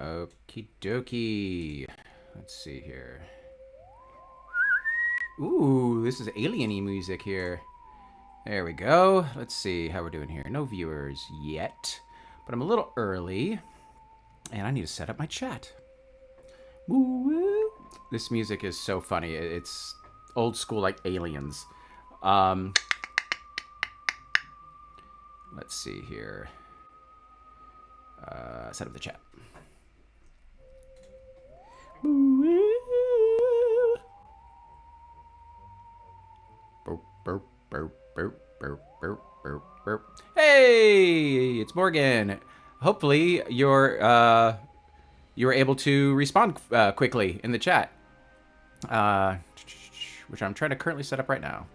Okie dokie. Let's see here. Ooh, this is alien-y music here. There we go. Let's see how we're doing here. No viewers yet, but I'm a little early, and I need to set up my chat. Woo-woo. This music is so funny. It's old school, like Aliens. Let's see here. Set up the chat. Hey, it's Morgan. Hopefully you were able to respond quickly in the chat, which I'm trying to currently set up right now.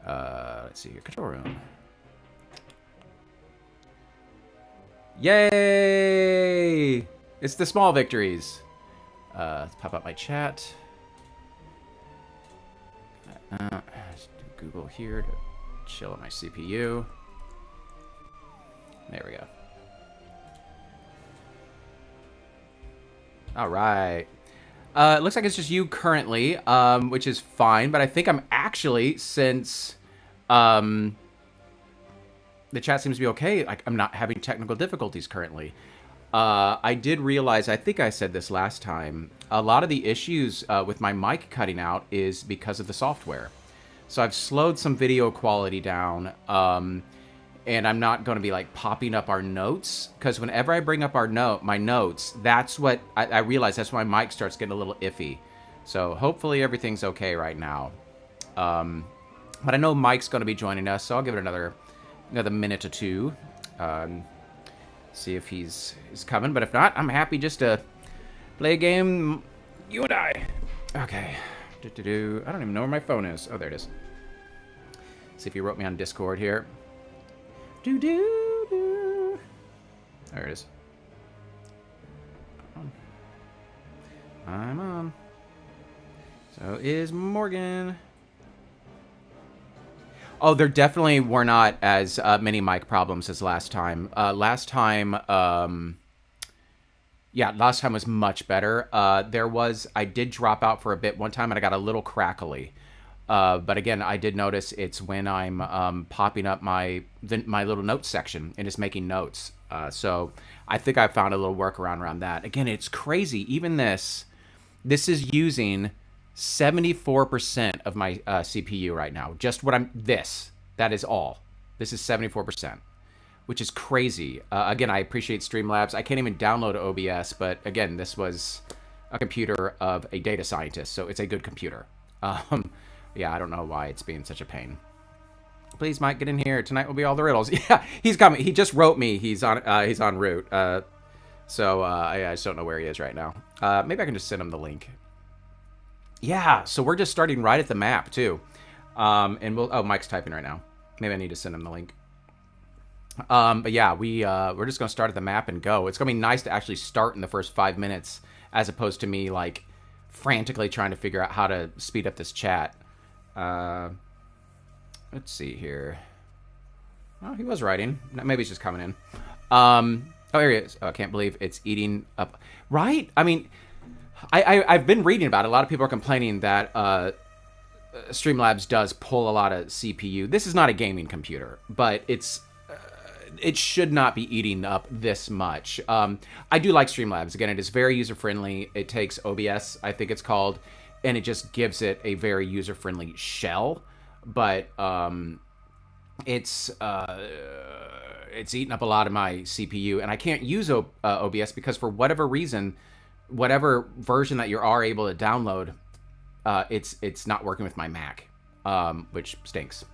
Let's see here, control room. Yay! It's the small victories. Let's pop up my chat. Just do Google here to chill on my CPU. There we go. All right. It looks like it's just you currently, which is fine. But I think I'm actually, since the chat seems to be okay, like I'm not having technical difficulties currently. I did realize, I think I said this last time, a lot of the issues with my mic cutting out is because of the software. So I've slowed some video quality down, and I'm not going to be like popping up our notes, because whenever I bring up my notes, that's what I realize, that's when my mic starts getting a little iffy. So hopefully everything's okay right now. But I know Mike's going to be joining us, so I'll give it another minute or two. See if he's coming, but if not, I'm happy just to play a game, you and I. Okay. I don't even know where my phone is. Oh, there it is. See if he wrote me on Discord here. There it is. I'm on. So is Morgan. Oh, there definitely were not as many mic problems as last time. Last time was much better. I did drop out for a bit one time, and I got a little crackly. But again, I did notice it's when I'm popping up my little notes section and just making notes. So I think I found a little workaround around that. Again, it's crazy. Even this is using 74% of my CPU right now. Just that is all. This is 74%, which is crazy. Again, I appreciate Streamlabs. I can't even download OBS, but again, this was a computer of a data scientist, so it's a good computer. Yeah, I don't know why it's being such a pain. Please, Mike, get in here. Tonight will be all the riddles. Yeah, he's coming. He just wrote me. He's en route. So I just don't know where he is right now. Maybe I can just send him the link. Yeah, so we're just starting right at the map, too. And Mike's typing right now. Maybe I need to send him the link. But yeah, we're just going to start at the map and go. It's going to be nice to actually start in the first 5 minutes, as opposed to me, like, frantically trying to figure out how to speed up this chat. Let's see here. Oh, he was writing. Maybe he's just coming in. Oh, here he is. Oh, I can't believe it's eating up. Right? I mean, I've been reading about it. A lot of people are complaining that Streamlabs does pull a lot of CPU. This is not a gaming computer, but it should not be eating up this much. I do like Streamlabs. Again, it is very user-friendly. It takes OBS, I think it's called, and it just gives it a very user-friendly shell. But it's eating up a lot of my CPU, and I can't use OBS because for whatever reason, whatever version that you are able to download, it's not working with my Mac, which stinks.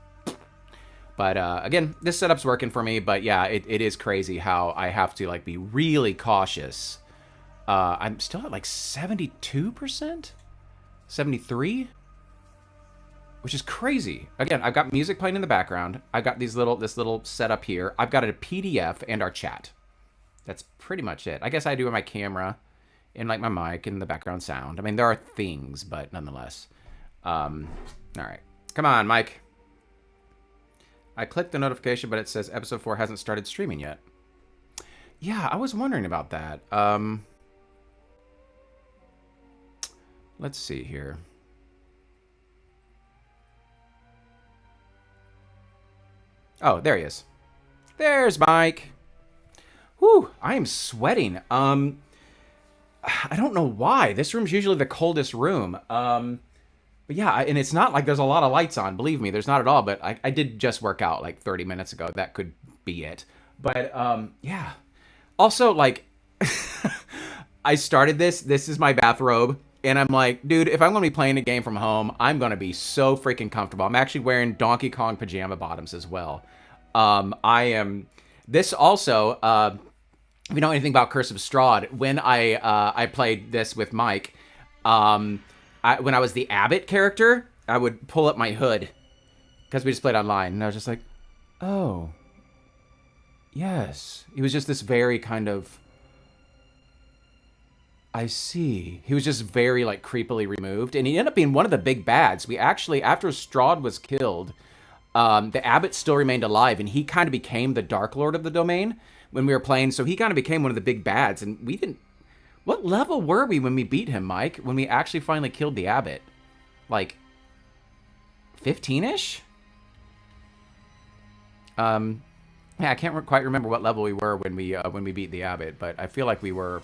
But again, this setup's working for me. But yeah, it is crazy how I have to like be really cautious. I'm still at like 72%, 73, which is crazy. Again, I've got music playing in the background. I've got this little setup here. I've got a PDF and our chat. That's pretty much it. I guess I do with my camera and like my mic and the background sound. I mean, there are things, but nonetheless. All right, come on, Mike. I clicked the notification, but it says episode 4 hasn't started streaming yet. Yeah, I was wondering about that. Let's see here. Oh, there he is. There's Mike. Whew, I am sweating. I don't know why. This room's usually the coldest room. But yeah, and it's not like there's a lot of lights on. Believe me, there's not at all. But I did just work out like 30 minutes ago. That could be it. But yeah. Also, like, I started this. This is my bathrobe. And I'm like, dude, if I'm going to be playing a game from home, I'm going to be so freaking comfortable. I'm actually wearing Donkey Kong pajama bottoms as well. I am... This also, if you know anything about Curse of Strahd, when I played this with Mike, when I was the Abbot character, I would pull up my hood because we just played online, and I was just like, oh, yes. He was just this very kind of, I see. He was just very like creepily removed, and he ended up being one of the big bads. We actually, after Strahd was killed, the Abbot still remained alive, and he kind of became the Dark Lord of the domain when we were playing. So he kind of became one of the big bads, and we didn't. What level were we when we beat him, Mike? When we actually finally killed the Abbot? Like 15-ish? Yeah, I can't quite remember what level we were when we beat the Abbot, but I feel like we were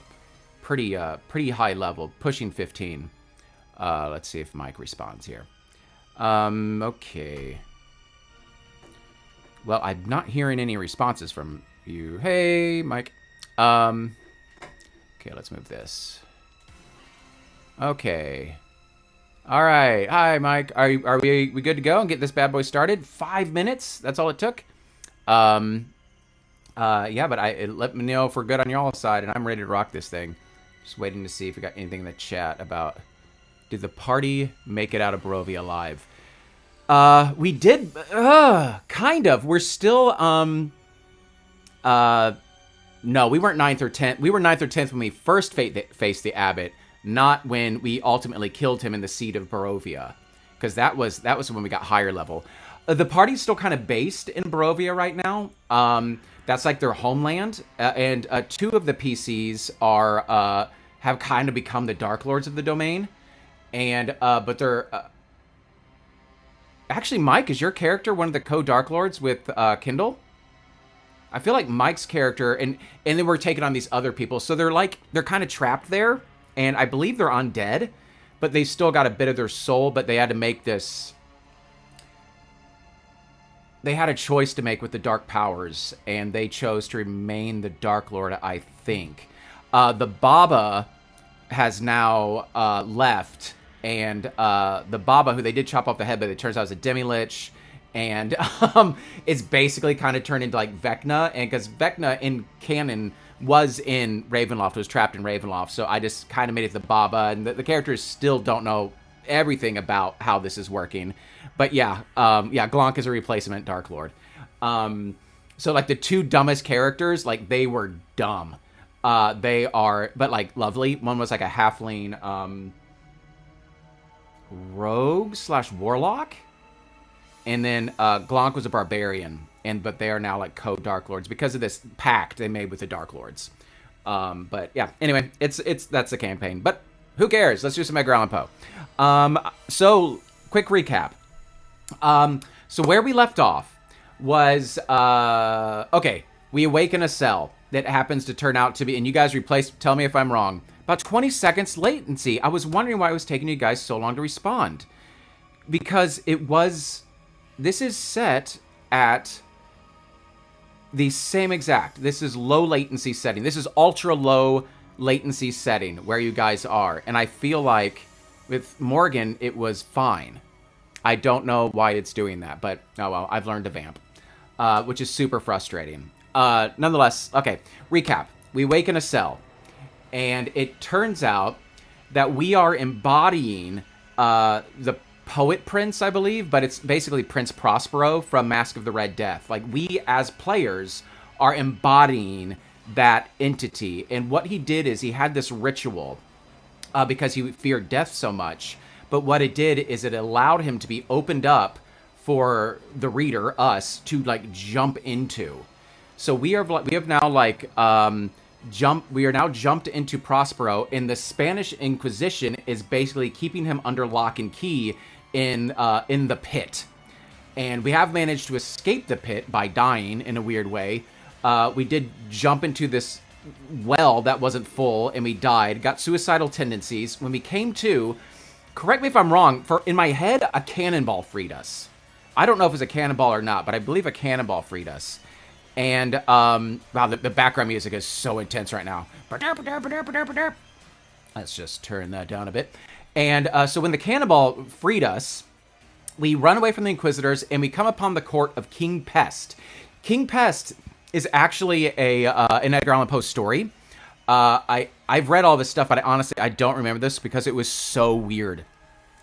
pretty high level, pushing 15. Let's see if Mike responds here. Okay. Well, I'm not hearing any responses from you. Hey, Mike. Okay, let's move this. Okay. All right. Hi, Mike. Are we good to go and get this bad boy started? 5 minutes. That's all it took. Yeah, but let me know if we're good on y'all's side, and I'm ready to rock this thing. Just waiting to see if we got anything in the chat about did the party make it out of Barovia alive? We did. Kind of. We're still. No, we weren't 9th or 10th. We were 9th or 10th when we first faced the Abbot, not when we ultimately killed him in the seat of Barovia, because that was when we got higher level. The party's still kind of based in Barovia right now. That's like their homeland, and 2 of the PCs are have kind of become the Dark Lords of the domain, and but they're actually, Mike, is your character one of the co-Dark Lords with Kindle? I feel like Mike's character, and then we're taking on these other people, so they're kind of trapped there, and I believe they're undead, but they still got a bit of their soul, but they had to make this. They had a choice to make with the dark powers, and they chose to remain the Dark Lord, I think. The Baba has now left, and the Baba, who they did chop off the head, but it turns out is a demi-lich, and it's basically kind of turned into like Vecna, and because Vecna in canon was in Ravenloft, was trapped in Ravenloft, so I just kind of made it the Baba, and the characters still don't know everything about how this is working. But yeah, Glonk is a replacement Dark Lord. So like the 2 dumbest characters, like they were dumb. They are, but like lovely. One was like a halfling rogue / warlock, and then Glonk was a barbarian. But they are now like co-Dark Lords because of this pact they made with the Dark Lords. But yeah, anyway, that's the campaign. But who cares? Let's do some Edgar Allan Poe. So quick recap. So where we left off was, okay, we awaken a cell that happens to turn out to be, and you guys tell me if I'm wrong, about 20 seconds latency. I was wondering why it was taking you guys so long to respond. Because this is set at the same exact, this is low latency setting. This is ultra low latency setting where you guys are. And I feel like with Morgan, it was fine. I don't know why it's doing that, but oh well, I've learned to vamp, which is super frustrating. Nonetheless, okay, recap. We wake in a cell, and it turns out that we are embodying the Poet Prince, I believe, but it's basically Prince Prospero from Mask of the Red Death. Like, we as players are embodying that entity, and what he did is he had this ritual because he feared death so much. But what it did is it allowed him to be opened up for the reader, us, to like jump into. So we have now we are now jumped into Prospero, and the Spanish Inquisition is basically keeping him under lock and key in the pit. And we have managed to escape the pit by dying in a weird way. We did jump into this well that wasn't full, and we died. Got suicidal tendencies. When we came to, correct me if I'm wrong, in my head, a cannonball freed us. I don't know if it was a cannonball or not, but I believe a cannonball freed us. And, wow, the background music is so intense right now. Let's just turn that down a bit. And so when the cannonball freed us, we run away from the Inquisitors, and we come upon the court of King Pest. King Pest is actually an Edgar Allan Poe story. I've read all this stuff, but honestly, I don't remember this because it was so weird.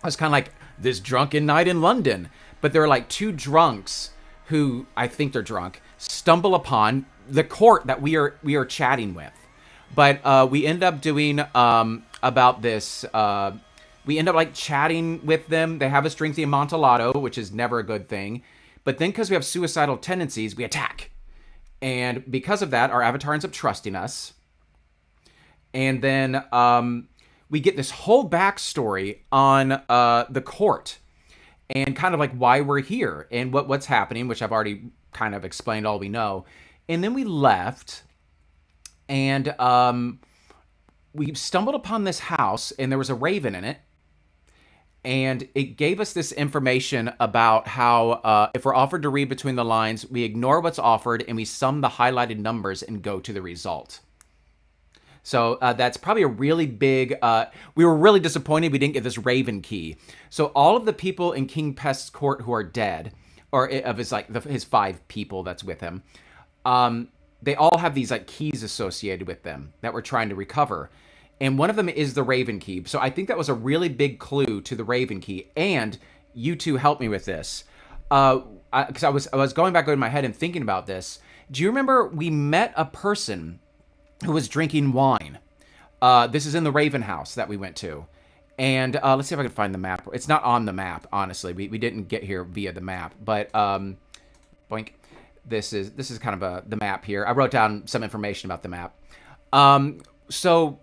I was kind of like, this drunken night in London. But there are like two drunks who, I think they're drunk, stumble upon the court that we are chatting with. But we end up doing about this. We end up like chatting with them. They have us drink the Amontillado, which is never a good thing. But then because we have suicidal tendencies, we attack. And because of that, our avatar ends up trusting us. And then we get this whole backstory on the court and kind of like why we're here and what's happening, which I've already kind of explained all we know. And then we left, and we stumbled upon this house, and there was a raven in it. And it gave us this information about how if we're offered to read between the lines, we ignore what's offered and we sum the highlighted numbers and go to the result. So that's probably a really big... we were really disappointed we didn't get this raven key. So all of the people in King Pest's court who are dead, or of his his 5 people that's with him, they all have these like keys associated with them that we're trying to recover. And one of them is the Raven Key. So I think that was a really big clue to the Raven Key. And you two helped me with this. Because I was going back in my head and thinking about this. Do you remember we met a person who was drinking wine? This is in the Raven House that we went to. And let's see if I can find the map. It's not on the map, honestly. We didn't get here via the map. But, boink. This is kind of the map here. I wrote down some information about the map. So...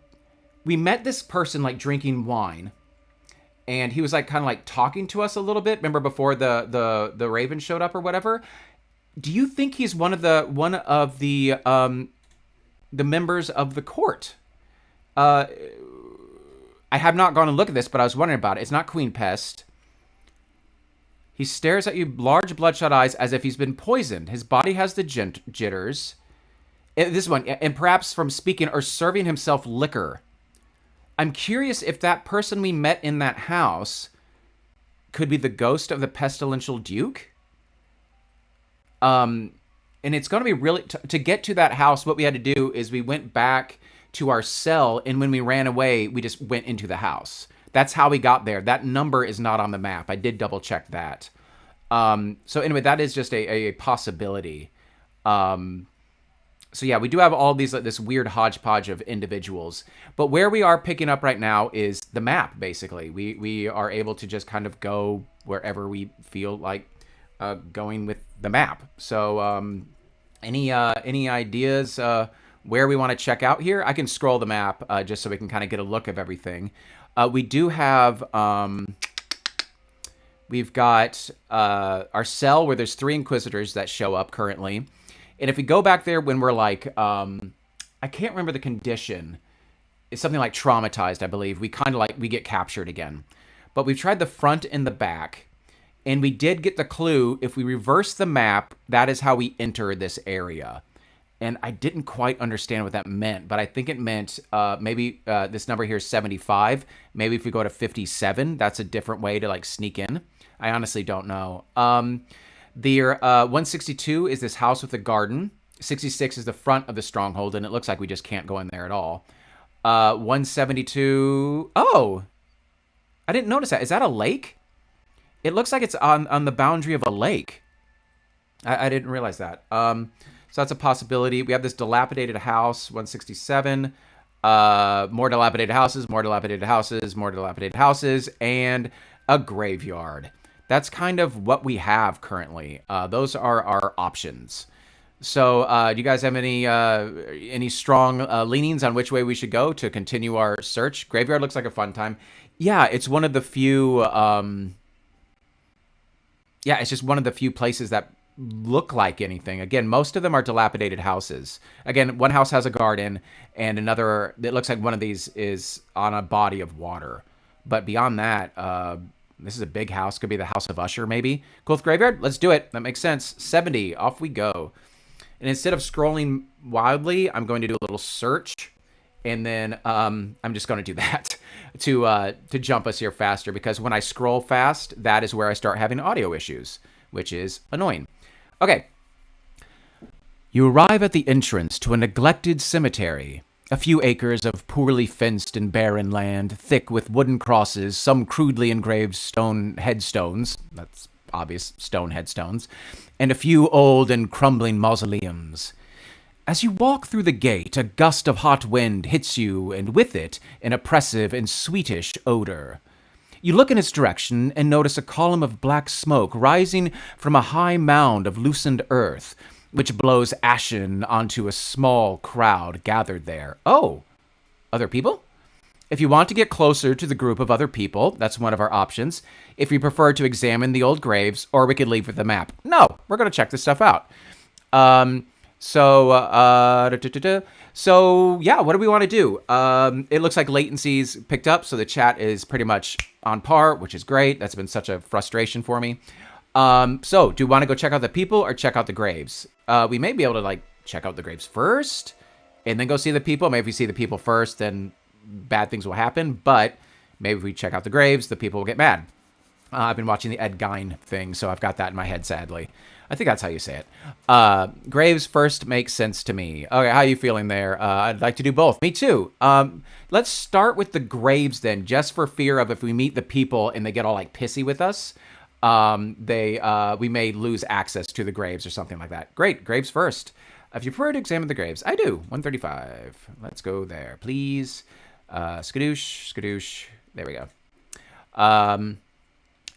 we met this person like drinking wine, and he was like kind of like talking to us a little bit. Remember before the Raven showed up or whatever? Do you think he's one of the members of the court? I have not gone and looked at this, but I was wondering about it. It's not Queen Pest. He stares at you, large bloodshot eyes, as if he's been poisoned. His body has the jitters. This one, and perhaps from speaking or serving himself liquor. I'm curious if that person we met in that house could be the ghost of the pestilential Duke. And it's going to be really... to get to that house, what we had to do is we went back to our cell, and when we ran away, we just went into the house. That's how we got there. That number is not on the map. I did double check that. So anyway, that is just a possibility. So yeah, we do have all these this weird hodgepodge of individuals. But where we are picking up right now is the map, basically. We are able to just kind of go wherever we feel like going with the map. So any ideas where we want to check out here? I can scroll the map just so we can kind of get a look of everything. We do have... we've got our cell where there's 3 Inquisitors that show up currently. And if we go back there when we're like, I can't remember the condition. It's something like traumatized, I believe. We kind of like, we get captured again. But we've tried the front and the back. And we did get the clue. If we reverse the map, that is how we enter this area. And I didn't quite understand what that meant. But I think it meant maybe this number here is 75. Maybe if we go to 57, that's a different way to like sneak in. I honestly don't know. The 162 is this house with a garden. 66 is the front of the stronghold, and it looks like we just can't go in there at all. 172... oh! I didn't notice that. Is that a lake? It looks like it's on the boundary of a lake. I didn't realize that. So that's a possibility. We have this dilapidated house, 167. More dilapidated houses, more dilapidated houses, more dilapidated houses, and a graveyard. That's kind of what we have currently. Those are our options. So, do you guys have any strong leanings on which way we should go to continue our search? Graveyard looks like a fun time. Yeah, it's one of the few. Yeah, it's just one of the few places that look like anything. Again, most of them are dilapidated houses. Again, one house has a garden, and another, it looks like one of these is on a body of water. But beyond that, this is a big house. Could be the House of Usher, maybe. Cool Graveyard? Let's do it. That makes sense. 70. Off we go. And instead of scrolling wildly, I'm going to do a little search. And then I'm just going to do that to jump us here faster, because when I scroll fast, that is where I start having audio issues, which is annoying. Okay. You arrive at the entrance to a neglected cemetery. A few acres of poorly fenced and barren land, thick with wooden crosses, some crudely engraved stone headstones. That's obvious, stone headstones. And a few old and crumbling mausoleums. As you walk through the gate, a gust of hot wind hits you, and with it, an oppressive and sweetish odor. You look in its direction and notice a column of black smoke rising from a high mound of loosened earth, which blows ashen onto a small crowd gathered there. Oh, other people? If you want to get closer to the group of other people, that's one of our options. If you prefer to examine the old graves, or we could leave with the map. No, we're going to check this stuff out. So yeah, what do we want to do? It looks like latency's picked up, so the chat is pretty much on par, which is great. That's been such a frustration for me. So do we want to go check out the people or check out the graves? We may be able to like check out the graves first and then go see the people. Maybe if we see the people first, then bad things will happen. But maybe if we check out the graves, the people will get mad. I've been watching the Ed Gein thing, so I've got that in my head, sadly. I think that's how you say it. Graves first makes sense to me. Okay, how are you feeling there? I'd like to do both. Me too. Let's start with the graves then, just for fear of if we meet the people and they get all like pissy with us, we may lose access to the graves or something like that. Great, graves first. If you prefer to examine the graves, I do. 135. Let's go there, please. Skadoosh, skadoosh. There we go.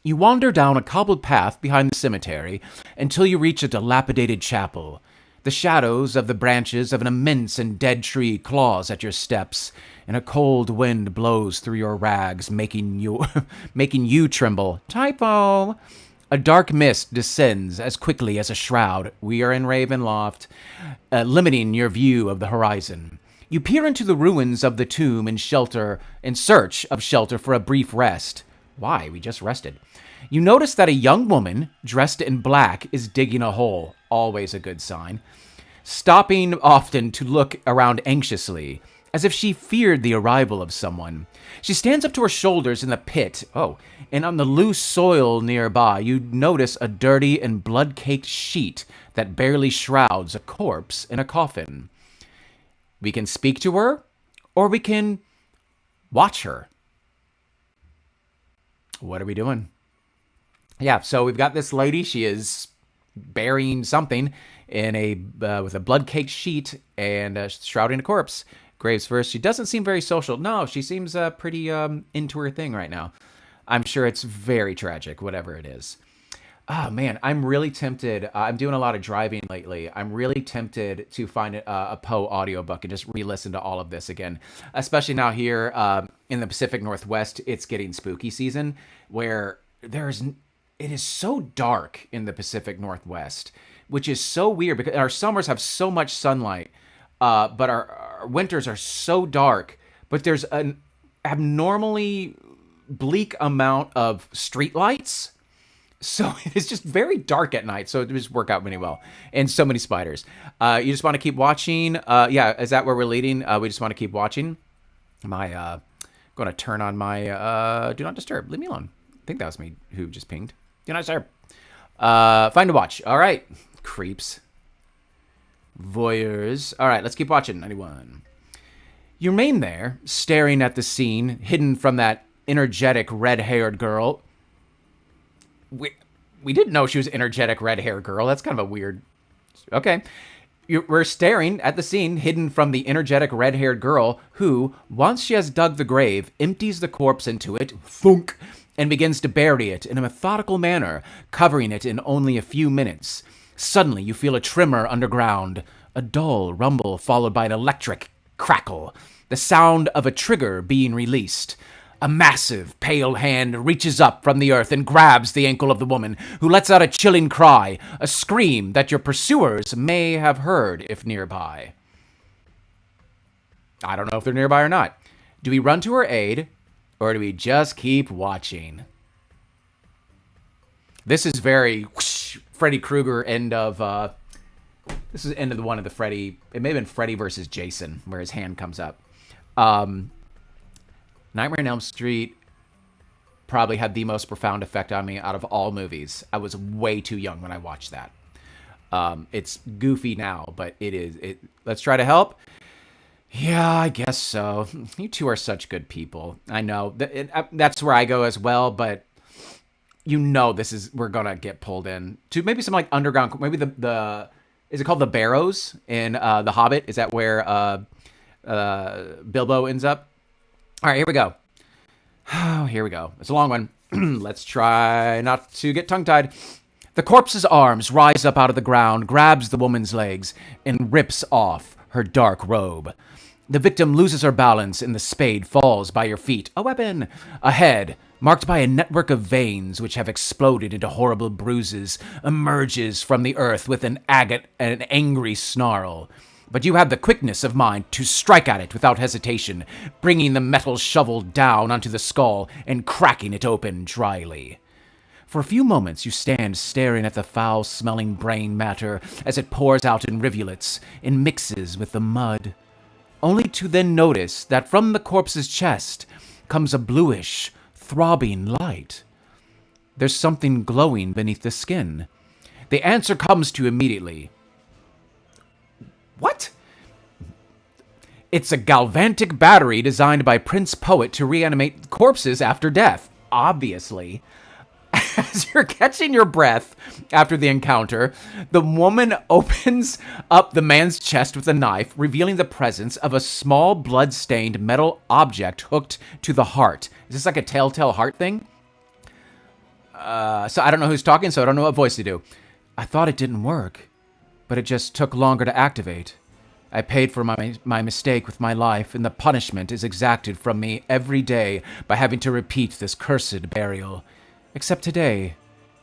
You wander down a cobbled path behind the cemetery until you reach a dilapidated chapel. The shadows of the branches of an immense and dead tree claws at your steps, and a cold wind blows through your rags, making you tremble. Typo! A dark mist descends as quickly as a shroud. We are in Ravenloft, limiting your view of the horizon. You peer into the ruins of the tomb in search of shelter for a brief rest. Why? We just rested. You notice that a young woman, dressed in black, is digging a hole. Always a good sign. Stopping often to look around anxiously, as if she feared the arrival of someone. She stands up to her shoulders in the pit. Oh, and on the loose soil nearby, you notice a dirty and blood-caked sheet that barely shrouds a corpse in a coffin. We can speak to her, or we can watch her. What are we doing? Yeah, so we've got this lady. She is burying something in with a blood-caked sheet and shrouding a corpse. Graves first. She doesn't seem very social. No, she seems pretty into her thing right now. I'm sure it's very tragic, whatever it is. Oh, man, I'm really tempted. I'm doing a lot of driving lately. I'm really tempted to find a Poe audiobook and just re-listen to all of this again. Especially now here in the Pacific Northwest, it's getting spooky season, where it is so dark in the Pacific Northwest, which is so weird because our summers have so much sunlight, but our winters are so dark, but there's an abnormally bleak amount of streetlights. So it's just very dark at night. So it just work out really well. And so many spiders. You just want to keep watching. Yeah, is that where we're leading? We just want to keep watching. I'm going to turn on my do not disturb. Leave me alone. I think that was me who just pinged. Do not disturb. Find to watch. All right. Creeps. Voyeurs. All right, let's keep watching. 91. You remain there, staring at the scene, hidden from that energetic red-haired girl. We didn't know she was an energetic red-haired girl. That's kind of a weird... Okay. We're staring at the scene hidden from the energetic red-haired girl who, once she has dug the grave, empties the corpse into it, thunk, and begins to bury it in a methodical manner, covering it in only a few minutes. Suddenly, you feel a tremor underground, a dull rumble followed by an electric crackle, the sound of a trigger being released. A massive, pale hand reaches up from the earth and grabs the ankle of the woman, who lets out a chilling cry, a scream that your pursuers may have heard if nearby. I don't know if they're nearby or not. Do we run to her aid, or do we just keep watching? This is very Freddy Krueger end of... this is end of one of the Freddy... It may have been Freddy versus Jason, where his hand comes up. Nightmare on Elm Street probably had the most profound effect on me out of all movies. I was way too young when I watched that. It's goofy now, but it is. Let's try to help. Yeah, I guess so. You two are such good people. I know. That's where I go as well, but you know we're going to get pulled in to maybe some like underground, maybe the is it called the Barrows in The Hobbit? Is that where Bilbo ends up? All right, here we go. Oh, here we go. It's a long one. Let's try not to get tongue-tied. The corpse's arms rise up out of the ground, grabs the woman's legs, and rips off her dark robe. The victim loses her balance, and the spade falls by your feet. A weapon! A head, marked by a network of veins which have exploded into horrible bruises, emerges from the earth with an angry snarl. But you have the quickness of mind to strike at it without hesitation, bringing the metal shovel down onto the skull and cracking it open dryly. For a few moments you stand staring at the foul-smelling brain matter as it pours out in rivulets and mixes with the mud, only to then notice that from the corpse's chest comes a bluish, throbbing light. There's something glowing beneath the skin. The answer comes to you immediately. What? It's a galvanic battery designed by Prince Poet to reanimate corpses after death. Obviously. As you're catching your breath after the encounter, the woman opens up the man's chest with a knife, revealing the presence of a small blood-stained metal object hooked to the heart. Is this like a telltale heart thing? So I don't know who's talking, so I don't know what voice to do. I thought it didn't work, but it just took longer to activate. I paid for my mistake with my life, and the punishment is exacted from me every day by having to repeat this cursed burial. Except today,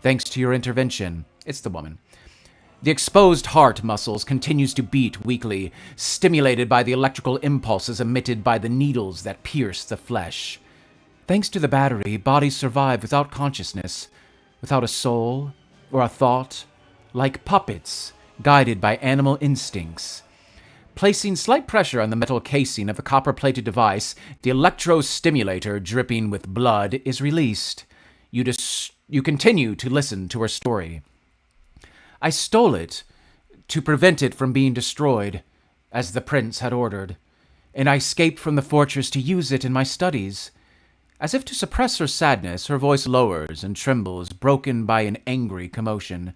thanks to your intervention. It's the woman. The exposed heart muscles continues to beat weakly, stimulated by the electrical impulses emitted by the needles that pierce the flesh. Thanks to the battery, bodies survive without consciousness, without a soul or a thought, like puppets, guided by animal instincts. Placing slight pressure on the metal casing of the copper-plated device, the electro-stimulator dripping with blood is released. You continue to listen to her story. I stole it to prevent it from being destroyed, as the prince had ordered, and I escaped from the fortress to use it in my studies. As if to suppress her sadness, her voice lowers and trembles, broken by an angry commotion.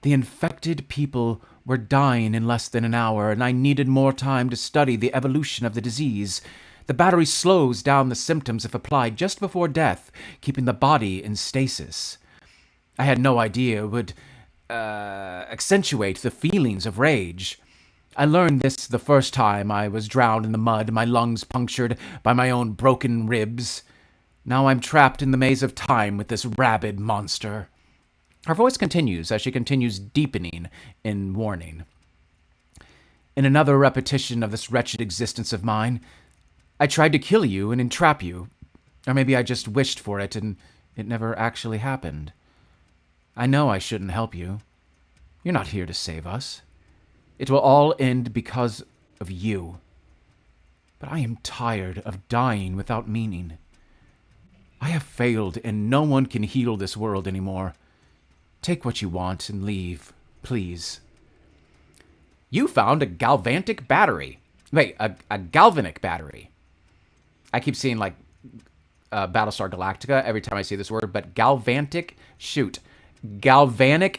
The infected people were dying in less than an hour, and I needed more time to study the evolution of the disease. The battery slows down the symptoms if applied just before death, keeping the body in stasis. I had no idea it would accentuate the feelings of rage. I learned this the first time I was drowned in the mud, my lungs punctured by my own broken ribs. Now I'm trapped in the maze of time with this rabid monster. Her voice continues as she continues deepening in warning. In another repetition of this wretched existence of mine, I tried to kill you and entrap you. Or maybe I just wished for it and it never actually happened. I know I shouldn't help you. You're not here to save us. It will all end because of you. But I am tired of dying without meaning. I have failed and no one can heal this world anymore. Take what you want and leave, please. You found a galvanic battery. Wait, a galvanic battery. I keep seeing, like, Battlestar Galactica every time I see this word, but galvanic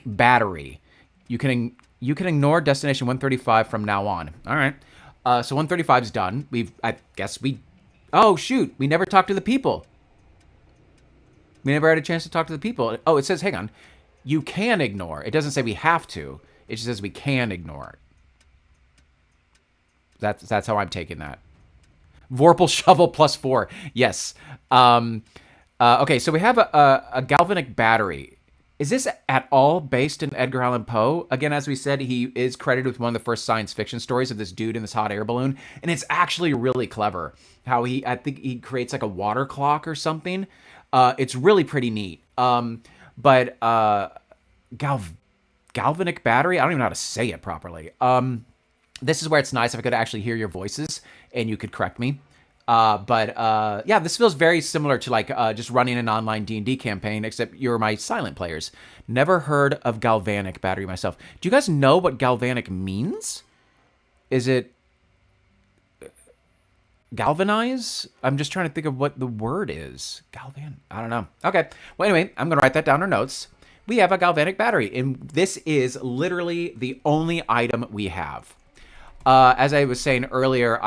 battery. You can ignore Destination 135 from now on. All right. So 135 is done. Oh, shoot. We never talked to the people. We never had a chance to talk to the people. Oh, it says, hang on. you can ignore. It doesn't say we have to. It just says we can ignore it. That's how I'm taking that. Vorpal shovel +4. Yes. Okay, so we have a galvanic battery. Is this at all based in Edgar Allan Poe? Again, as we said, he is credited with one of the first science fiction stories of this dude in this hot air balloon, and it's actually really clever. How I think he creates like a water clock or something. It's really pretty neat. But galvanic battery, I don't even know how to say it properly. This is where it's nice if I could actually hear your voices and you could correct me. Yeah, this feels very similar to like just running an online D&D campaign, except you're my silent players. Never heard of galvanic battery myself. Do you guys know what galvanic means? Is it galvanize? I'm just trying to think of what the word is. Galvan? I don't know. Okay. Well, anyway, I'm going to write that down in our notes. We have a galvanic battery, and this is literally the only item we have. As I was saying earlier,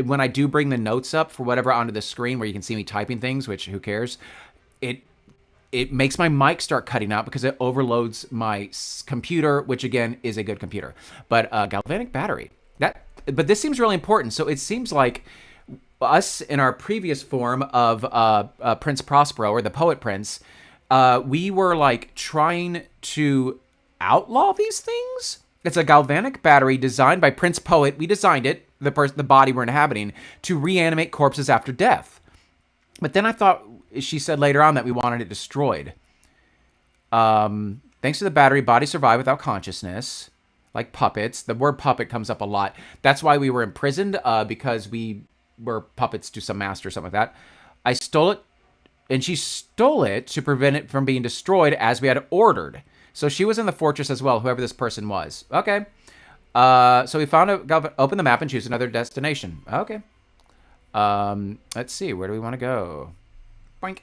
when I do bring the notes up for whatever onto the screen where you can see me typing things, which who cares, it makes my mic start cutting out because it overloads my computer, which again is a good computer. But galvanic battery, but this seems really important. So it seems like us in our previous form of Prince Prospero, or the Poet Prince, we were like trying to outlaw these things. It's a galvanic battery designed by Prince Poet. We designed it, the body we're inhabiting, to reanimate corpses after death. But then I thought she said later on that we wanted it destroyed. Thanks to the battery, bodies survive without consciousness, like puppets. The word puppet comes up a lot. That's why we were imprisoned, because we were puppets to some master or something like that. I stole it, and she stole it to prevent it from being destroyed as we had ordered. So she was in the fortress as well, whoever this person was. Okay. So we found open the map and choose another destination. Okay. Let's see. Where do we want to go? Boink.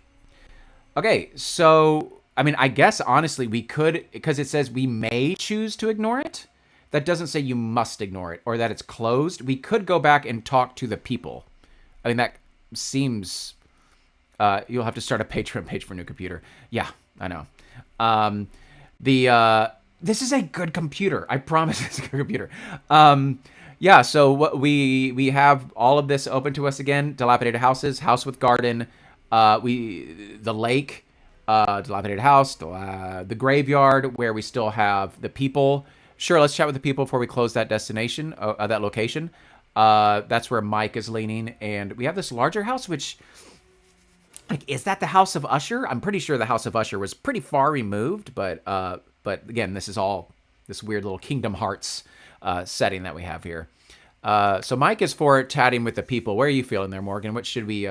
Okay. So, I mean, I guess, honestly, we could, because it says we may choose to ignore it. That doesn't say you must ignore it or that it's closed. We could go back and talk to the people. I mean, that seems, you'll have to start a Patreon page for a new computer. Yeah, I know. This is a good computer. I promise it's a good computer. Yeah, so what we have all of this open to us again. Dilapidated houses, house with garden, the lake, dilapidated house, the graveyard where we still have the people. Sure, let's chat with the people before we close that destination, that location. That's where Mike is leaning, and we have this larger house, which, like, is that the House of Usher? I'm pretty sure the House of Usher was pretty far removed, but again, this is all this weird little Kingdom Hearts setting that we have here. So Mike is for chatting with the people. Where are you feeling there, Morgan? What should we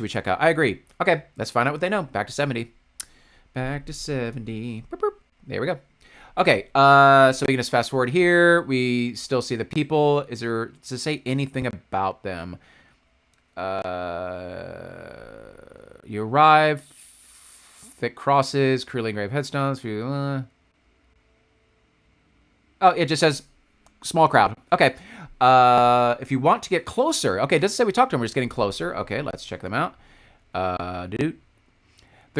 check out? I agree. Okay, let's find out what they know. Back to 70. Back to 70. Boop, boop. There we go. Okay, so we can just fast forward here. We still see the people. Does it say anything about them? You arrive. Thick crosses, cruelly engraved headstones. Oh, it just says small crowd. Okay. If you want to get closer. Okay, it doesn't say we talked to them. We're just getting closer. Okay, let's check them out. The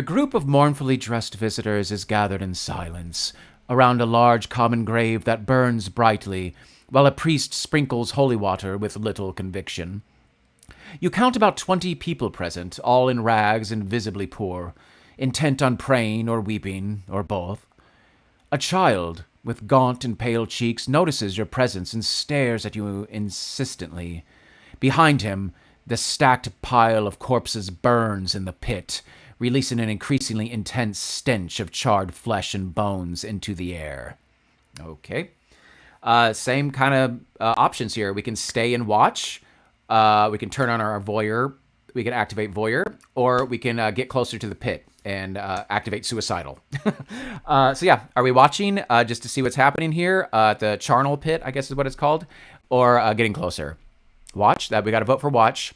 group of mournfully dressed visitors is gathered in silence around a large common grave that burns brightly, while a priest sprinkles holy water with little conviction. You count about 20 people present, all in rags and visibly poor, intent on praying or weeping, or both. A child, with gaunt and pale cheeks, notices your presence and stares at you insistently. Behind him, the stacked pile of corpses burns in the pit, releasing an increasingly intense stench of charred flesh and bones into the air. Okay. Same kind of options here. We can stay and watch. We can turn on our voyeur. We can activate voyeur, or we can get closer to the pit and activate suicidal. So yeah, are we watching just to see what's happening here at the charnel pit, I guess is what it's called, or getting closer? Watch. That we got to vote for watch.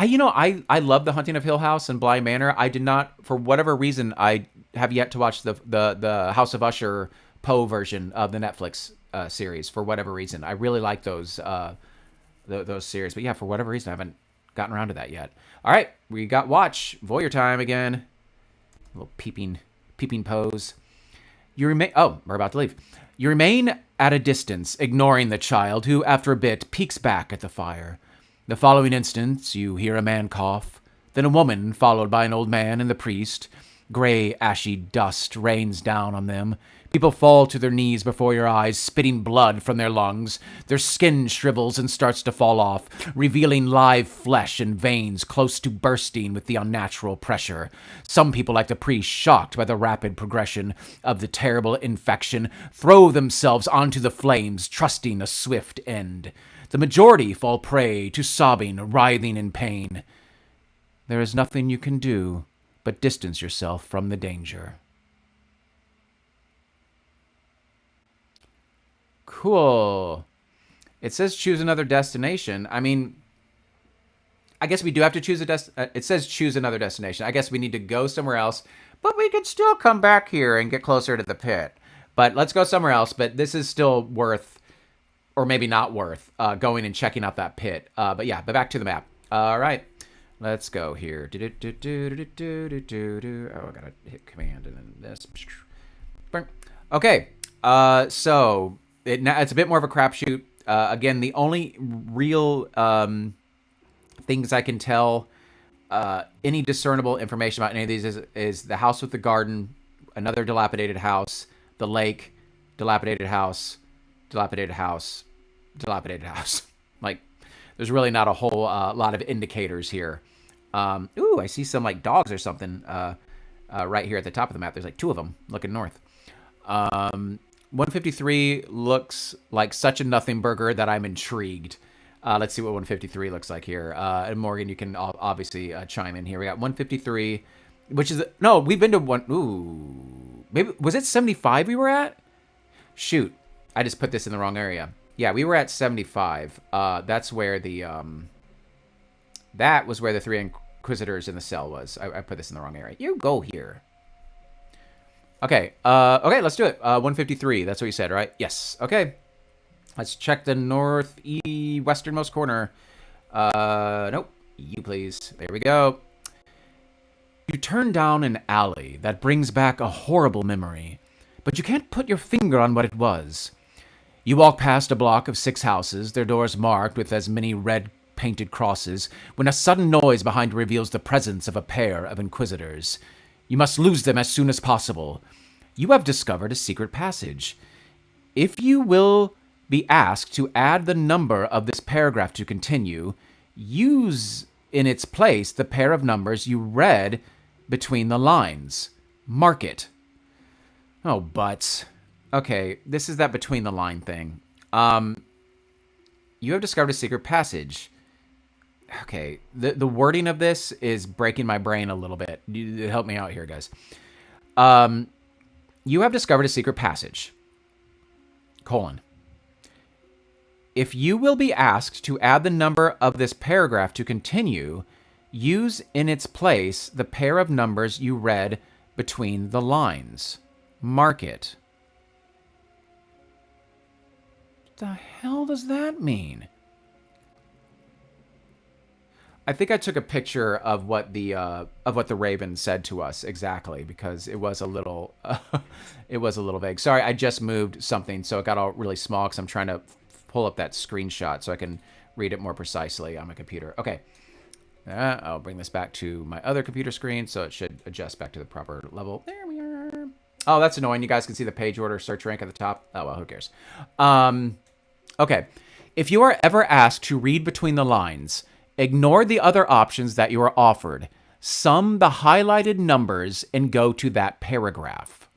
I love The Haunting of Hill House and Bly Manor. I did not, for whatever reason, I have yet to watch the House of Usher Poe version of the Netflix series for whatever reason. I really like those series, but yeah, for whatever reason, I haven't gotten around to that yet. All right, we got watch voyeur time again. little peeping pose. You remain. Oh, we're about to leave. You remain at a distance, ignoring the child, who, after a bit, peeks back at the fire. The following instant, you hear a man cough, then a woman, followed by an old man and the priest. Gray, ashy dust rains down on them. People fall to their knees before your eyes, spitting blood from their lungs. Their skin shrivels and starts to fall off, revealing live flesh and veins close to bursting with the unnatural pressure. Some people, like the priest, shocked by the rapid progression of the terrible infection, throw themselves onto the flames, trusting a swift end. The majority fall prey to sobbing, writhing in pain. There is nothing you can do but distance yourself from the danger. Cool. It says choose another destination. I mean, I guess we do have to choose it says choose another destination. I guess we need to go somewhere else, but we could still come back here and get closer to the pit. But let's go somewhere else. But this is still worth, or maybe not worth, going and checking out that pit. But yeah, but back to the map. All right. Let's go here. Oh, I gotta hit command and then this. Okay. So it's a bit more of a crapshoot. Again, the only real things I can tell, any discernible information about any of these is the house with the garden, another dilapidated house, the lake, dilapidated house, dilapidated house, dilapidated house. Like, there's really not a whole lot of indicators here. Ooh, I see some like dogs or something right here at the top of the map. There's like 2 of them looking north. 153 looks like such a nothing burger that I'm intrigued. Let's see what 153 looks like here. And Morgan, you can obviously chime in here. We got 153, which is no, we've been to one. Ooh, maybe was it 75 we were at? Shoot, I just put this in the wrong area. Yeah, we were at 75. That's where the that was where the 3 inquisitors in the cell was. I put this in the wrong area. You go here. Okay. Okay, let's do it. 153. That's what you said, right? Yes. Okay. Let's check the westernmost corner. Nope. You please. There we go. You turn down an alley that brings back a horrible memory, but you can't put your finger on what it was. You walk past a block of 6 houses, their doors marked with as many red painted crosses, when a sudden noise behind reveals the presence of a pair of inquisitors. You must lose them as soon as possible. You have discovered a secret passage. If you will be asked to add the number of this paragraph to continue, use in its place the pair of numbers you read between the lines. Mark it. Oh, but... Okay, this is that between the line thing. You have discovered a secret passage. Okay, the wording of this is breaking my brain a little bit. Help me out here, guys. You have discovered a secret passage. : If you will be asked to add the number of this paragraph to continue, use in its place the pair of numbers you read between the lines. Mark it. What the hell does that mean? I think I took a picture of what the Raven said to us exactly, because it was a little vague. Sorry, I just moved something, so it got all really small because I'm trying to pull up that screenshot so I can read it more precisely on my computer. Okay, I'll bring this back to my other computer screen so it should adjust back to the proper level. There we are. Oh, that's annoying. You guys can see the page order search rank at the top. Oh well, who cares? Okay, if you are ever asked to read between the lines, ignore the other options that you are offered. Sum the highlighted numbers and go to that paragraph.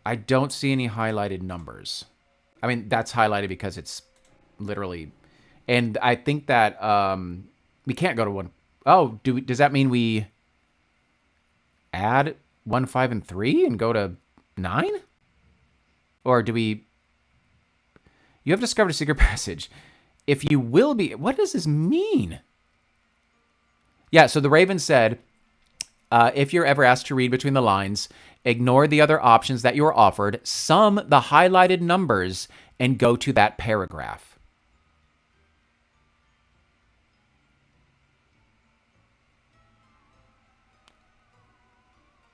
I don't see any highlighted numbers. I mean, that's highlighted because it's literally... And I think that we can't go to 1... Oh, does that mean we add 1, 5, and 3 and go to 9? Or do we... You have discovered a secret passage. If you will be... What does this mean? Yeah, so the Raven said, if you're ever asked to read between the lines, ignore the other options that you are offered, sum the highlighted numbers, and go to that paragraph.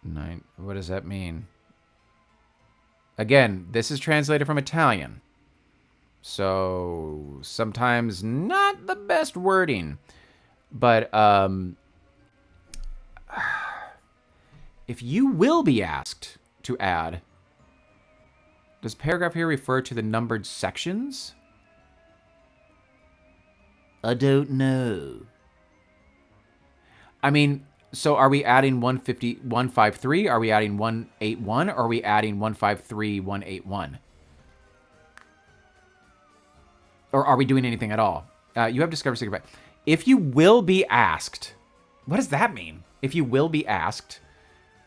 9. What does that mean? Again, this is translated from Italian. So sometimes not the best wording. But if you will be asked to add, does paragraph here refer to the numbered sections? I don't know. I mean, so are we adding 153? Are we adding 181? Or are we adding 153, 181? Or are we doing anything at all? You have discovered secret. If you will be asked, what does that mean? If you will be asked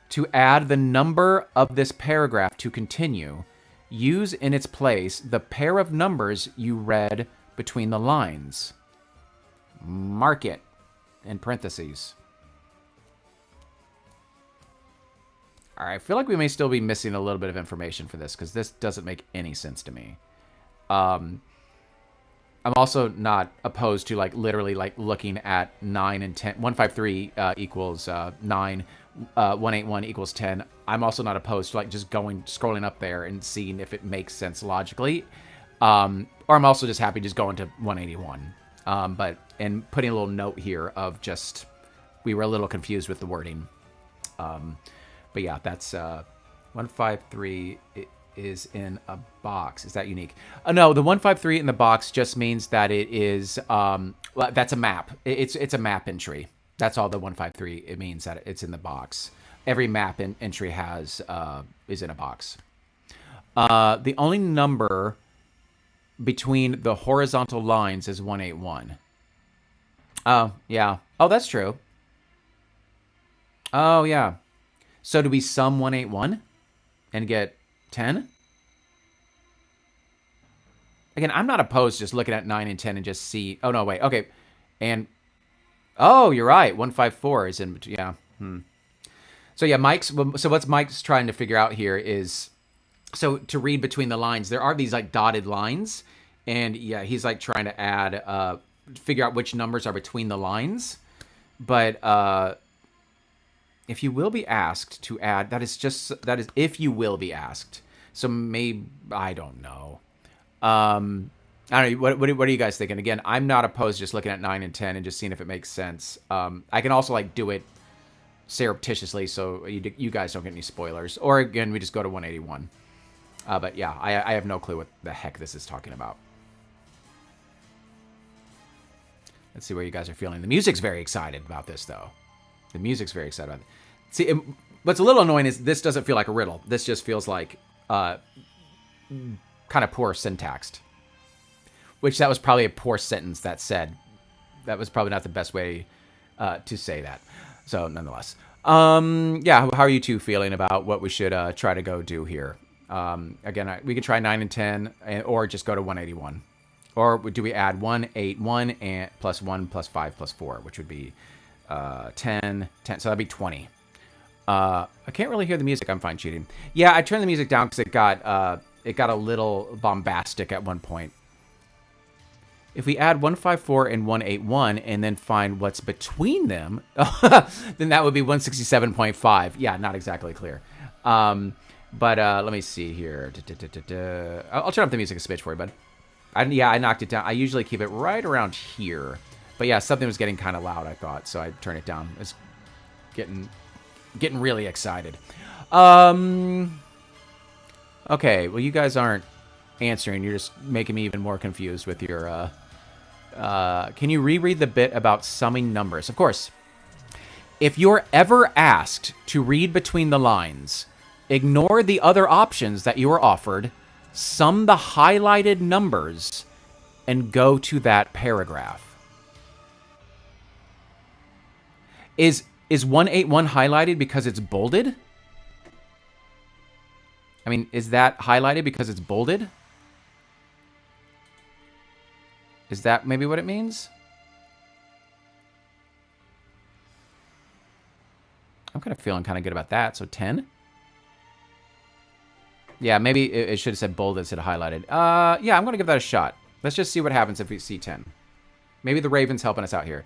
to add the number of this paragraph to continue, use in its place the pair of numbers you read between the lines. Mark it in parentheses. All right, I feel like we may still be missing a little bit of information for this because this doesn't make any sense to me. I'm also not opposed to like literally like looking at 9 and 10. 153 equals 9. 181 equals 10. I'm also not opposed to like just scrolling up there and seeing if it makes sense logically. Or I'm also just happy just going to 181. And putting a little note here of just we were a little confused with the wording. But yeah, that's 153 is in a box. Is that unique? No, the 153 in the box just means that it is that's a map. It's a map entry. That's all the 153. It means that it's in the box. Every map entry has is in a box. The only number between the horizontal lines is 181. Oh, yeah. Oh, that's true. Oh, yeah. So do we sum 181 and get 10? Again, I'm not opposed to just looking at 9 and 10 and just see... Oh, no, wait. Okay. And... Oh, you're right. 154 is in... Yeah. So, yeah, So what Mike's trying to figure out here is... So, to read between the lines, there are these, like, dotted lines. And, yeah, he's, like, trying to add... figure out which numbers are between the lines. But, if you will be asked to add... That is if you will be asked. So, maybe... I don't know. I don't know. What are you guys thinking? Again, I'm not opposed to just looking at 9 and 10 and just seeing if it makes sense. I can also like do it surreptitiously so you guys don't get any spoilers. Or again, we just go to 181. But yeah, I have no clue what the heck this is talking about. Let's see where you guys are feeling. The music's very excited about this, though. The music's very excited about it. See, what's a little annoying is this doesn't feel like a riddle. This just feels like... kind of poor syntaxed, which that was probably a poor sentence that said. That was probably not the best way to say that. So nonetheless, yeah, how are you two feeling about what we should try to go do here? Again, we could try 9 and 10 or just go to 181, or do we add 181 and plus 1 plus 5 plus 4, which would be 10, so that'd be 20. I can't really hear the music. I'm fine cheating. Yeah, I turned the music down because it got a little bombastic at one point. If we add 154 and 181 and then find what's between them, then that would be 167.5. Yeah, not exactly clear. But let me see here. I'll turn up the music a smidge for you, bud. I knocked it down. I usually keep it right around here. But yeah, something was getting kind of loud, I thought, so I turned it down. It's getting really excited. Okay, well, you guys aren't answering. You're just making me even more confused with your... can you reread the bit about summing numbers? Of course. If you're ever asked to read between the lines, ignore the other options that you are offered, sum the highlighted numbers, and go to that paragraph. Is 181 highlighted because it's bolded? I mean, is that highlighted because it's bolded? Is that maybe what it means? I'm kind of feeling kind of good about that. So 10? Yeah, maybe it should have said bolded instead of highlighted. Yeah, I'm going to give that a shot. Let's just see what happens if we see 10. Maybe the Raven's helping us out here.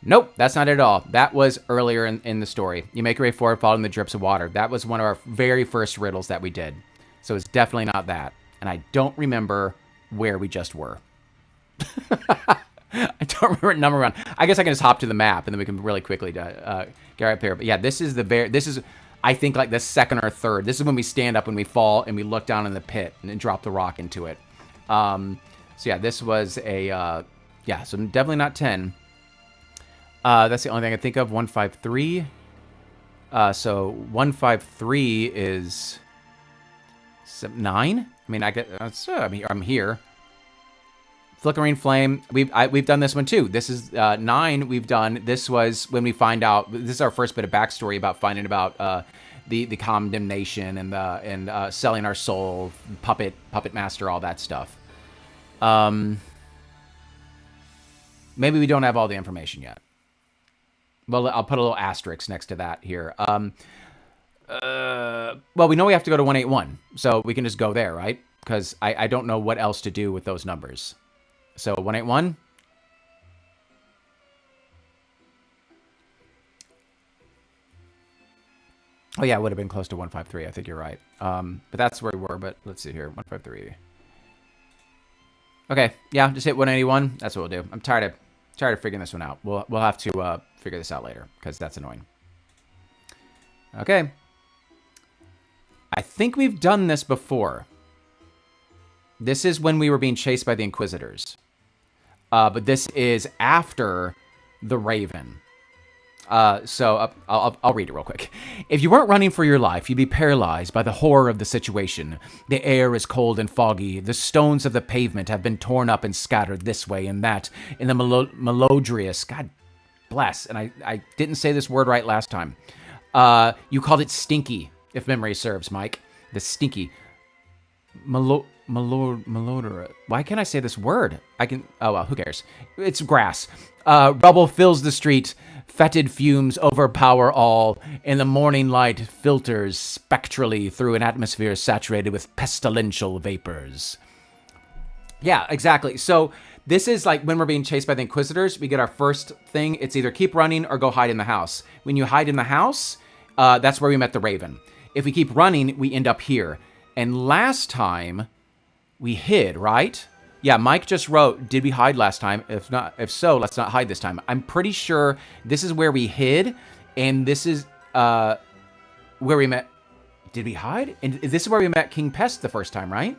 Nope, that's not it at all. That was earlier in the story. You make your way forward following the drips of water. That was one of our very first riddles that we did. So it's definitely not that. And I don't remember where we just were. I don't remember what number we're on. I guess I can just hop to the map and then we can really quickly get up here. But yeah, this is I think like the second or third. This is when we stand up when we fall and we look down in the pit and then drop the rock into it. So yeah, this was a yeah, so definitely not 10. That's the only thing I think of. 153. So 153 is 9. I mean, I'm here. Flickering flame. We've done this one too. This is 9. We've done. This was when we find out. This is our first bit of backstory about finding about the condemnation and selling our soul, puppet master, all that stuff. Maybe we don't have all the information yet. Well, I'll put a little asterisk next to that here. Well, we know we have to go to 181, so we can just go there, right? Because I don't know what else to do with those numbers. So 181. Oh yeah, it would have been close to 153. I think you're right. But that's where we were. But let's see here, 153. Okay, yeah, just hit 181. That's what we'll do. I'm tired of figuring this one out. We'll have to figure this out later because that's annoying. Okay. I think we've done this before. This is when we were being chased by the Inquisitors. But this is after the Raven. So I'll read it real quick. If you weren't running for your life, you'd be paralyzed by the horror of the situation. The air is cold and foggy. The stones of the pavement have been torn up and scattered this way and that in the melodious. God bless. And I didn't say this word right last time. You called it stinky, if memory serves, Mike. The stinky. Melodora. Why can't I say this word? I can. Oh, well, who cares? It's grass. Rubble fills the street. Fetid fumes overpower all, and the morning light filters spectrally through an atmosphere saturated with pestilential vapors. Yeah, exactly. So this is like when we're being chased by the Inquisitors, we get our first thing. It's either keep running or go hide in the house. When you hide in the house, that's where we met the Raven. If we keep running, we end up here. And last time, we hid, right? Yeah, Mike just wrote, did we hide last time? If so, let's not hide this time. I'm pretty sure this is where we hid, and this is where we met. Did we hide? And this is where we met King Pest the first time, right?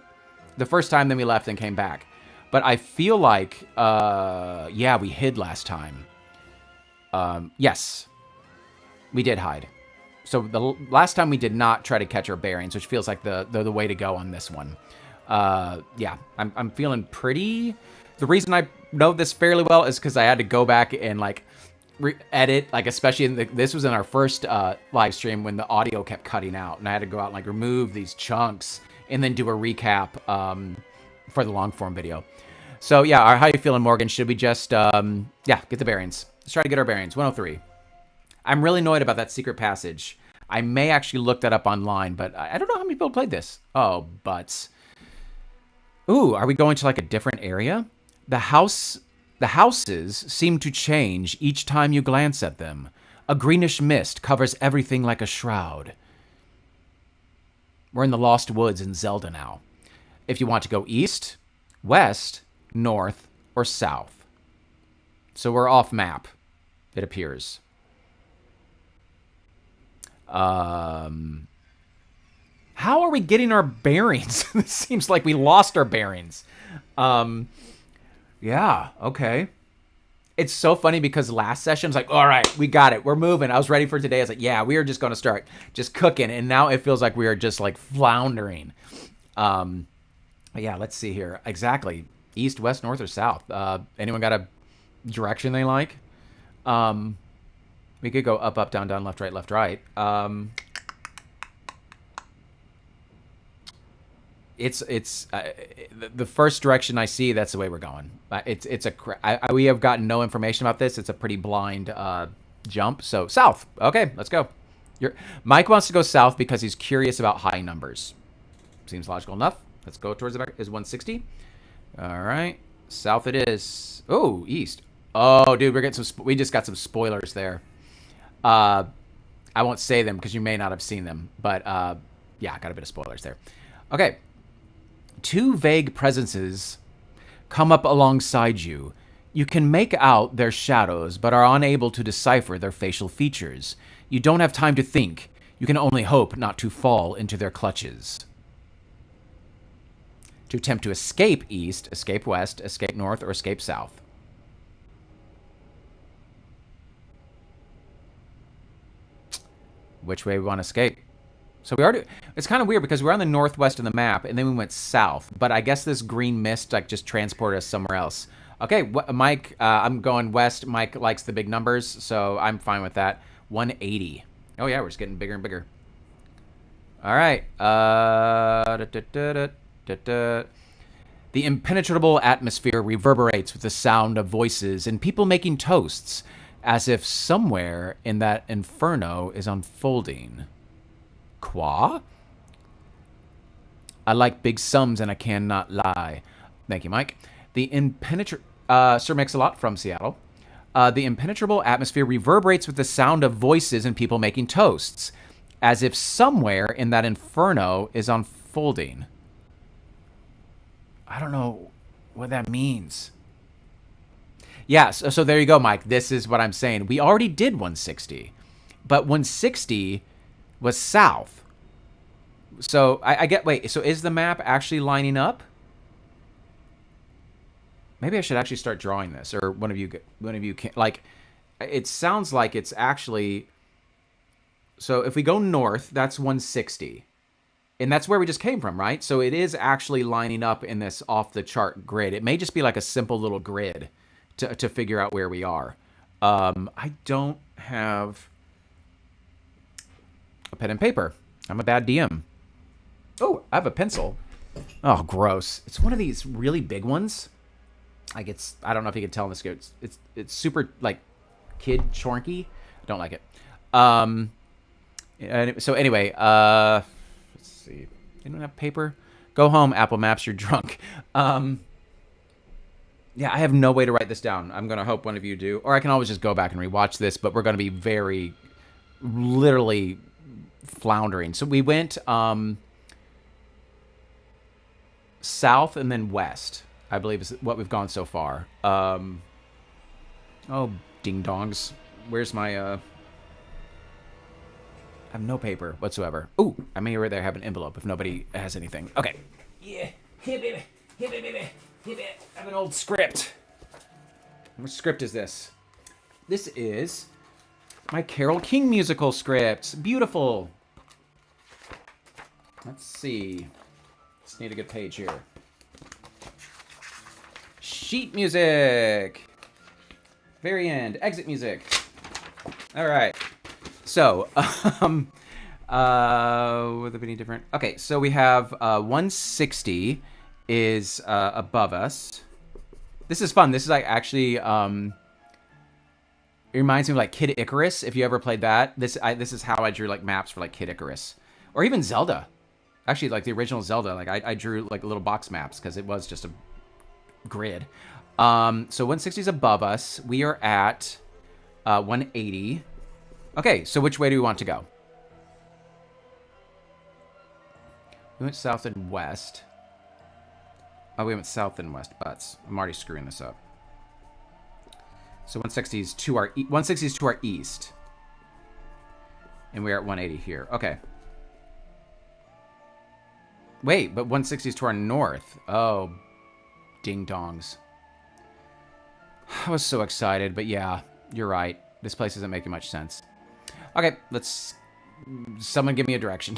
The first time, then we left and came back. But I feel like, yeah, we hid last time. Yes, we did hide. So the last time we did not try to catch our bearings, which feels like the way to go on this one. Yeah, I'm feeling pretty. The reason I know this fairly well is because I had to go back and like edit, like especially this was in our first live stream when the audio kept cutting out, and I had to go out and like remove these chunks and then do a recap for the long form video. So yeah, how you feeling, Morgan? Should we just yeah, get the bearings? Let's try to get our bearings. 103. I'm really annoyed about that secret passage. I may actually look that up online, but I don't know how many people played this. Oh, butts. Ooh, are we going to like a different area? The houses seem to change each time you glance at them. A greenish mist covers everything like a shroud. We're in the Lost Woods in Zelda now. If you want to go east, west, north, or south. So we're off map, it appears. How are we getting our bearings? It seems like we lost our bearings. Yeah, okay. It's so funny because last session, I was like, all right, we got it. We're moving. I was ready for today. I was like, yeah, we are just going to start just cooking. And now it feels like we are just like floundering. Yeah, let's see here. Exactly. East, west, north, or south. Anyone got a direction they like? We could go up, up, down, down, left, right, left, right. It's the first direction I see. That's the way we're going. We have gotten no information about this. It's a pretty blind jump. So south. Okay, let's go. Mike wants to go south because he's curious about high numbers. Seems logical enough. Let's go towards the back. Is 160. All right, south it is. Oh, east. Oh, dude, we're getting some. We just got some spoilers there. Uh, I won't say them because you may not have seen them, but yeah, I got a bit of spoilers there. Okay, two vague presences come up alongside you. You can make out their shadows, but are unable to decipher their facial features. You don't have time to think. You can only hope not to fall into their clutches. To attempt to escape east, escape west, escape north, or escape south. Which way we want to escape? So we already, it's kind of weird because we're on the northwest of the map and then we went south, but I guess this green mist like just transported us somewhere else. Okay, Mike, I'm going west. Mike likes the big numbers, so I'm fine with that. 180. Oh yeah, we're just getting bigger and bigger. All right. The impenetrable atmosphere reverberates with the sound of voices and people making toasts, as if somewhere in that inferno is unfolding. Qua? I like big sums and I cannot lie. Thank you, Mike. The impenetrable... Sir Mix-a-Lot from Seattle. The impenetrable atmosphere reverberates with the sound of voices and people making toasts, as if somewhere in that inferno is unfolding. I don't know what that means. Yeah, so there you go, Mike. This is what I'm saying. We already did 160, but 160 was south. So I get, wait, so is the map actually lining up? Maybe I should actually start drawing this, or one of you can, like, it sounds like it's actually, so if we go north, that's 160. And that's where we just came from, right? So it is actually lining up in this off-the-chart grid. It may just be like a simple little grid to figure out where we are. I don't have a pen and paper. I'm a bad DM. Oh, I have a pencil. Oh, gross. It's one of these really big ones. Like I don't know if you can tell in this. It's super like kid chonky. I don't like it. So anyway, let's see. You don't have paper? Go home, Apple Maps. You're drunk. Yeah, I have no way to write this down. I'm gonna hope one of you do, or I can always just go back and rewatch this. But we're gonna be very, literally floundering. So we went south and then west, I believe is what we've gone so far. Oh, ding dongs. Where's my I have no paper whatsoever. Ooh, I may right there have an envelope if nobody has anything. Okay. Yeah. Hey, baby. Hey, baby, baby. Hey, baby. I have an old script. What script is this? This is my Carole King musical script. Beautiful. Let's see. Just need a good page here. Sheet music. Very end. Exit music. All right. So, would there be any different? Okay, so we have 160 is above us. This is fun. This is like actually, it reminds me of like Kid Icarus. If you ever played that, this is how I drew like maps for like Kid Icarus, or even Zelda. Actually, like the original Zelda, like I drew like little box maps because it was just a grid. So 160 is above us. We are at 180. Okay, so which way do we want to go? We went south and west. Oh, we went south and west, butts. I'm already screwing this up. So 160 is to our 160 is to our east. And we're at 180 here. Okay. Wait, but 160 is to our north. Oh, ding dongs. I was so excited, but yeah, you're right. This place isn't making much sense. Okay, let's... Someone give me a direction.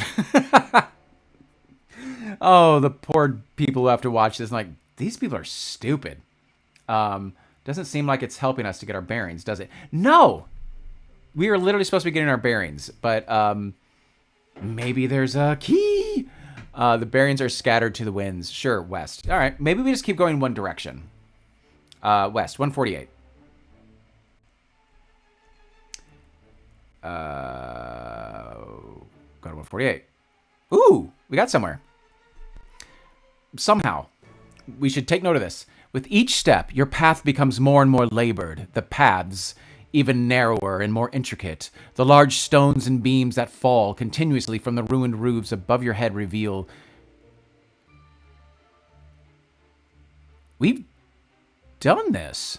Oh, the poor people who have to watch this. Like, these people are stupid. Doesn't seem like it's helping us to get our bearings, does it? No! We are literally supposed to be getting our bearings, but maybe there's a key. The bearings are scattered to the winds. Sure, west. All right, maybe we just keep going one direction. West, 148. Go to 148. Ooh, we got somewhere. Somehow. We should take note of this. With each step, your path becomes more and more labored, the paths even narrower and more intricate. The large stones and beams that fall continuously from the ruined roofs above your head reveal... We've done this.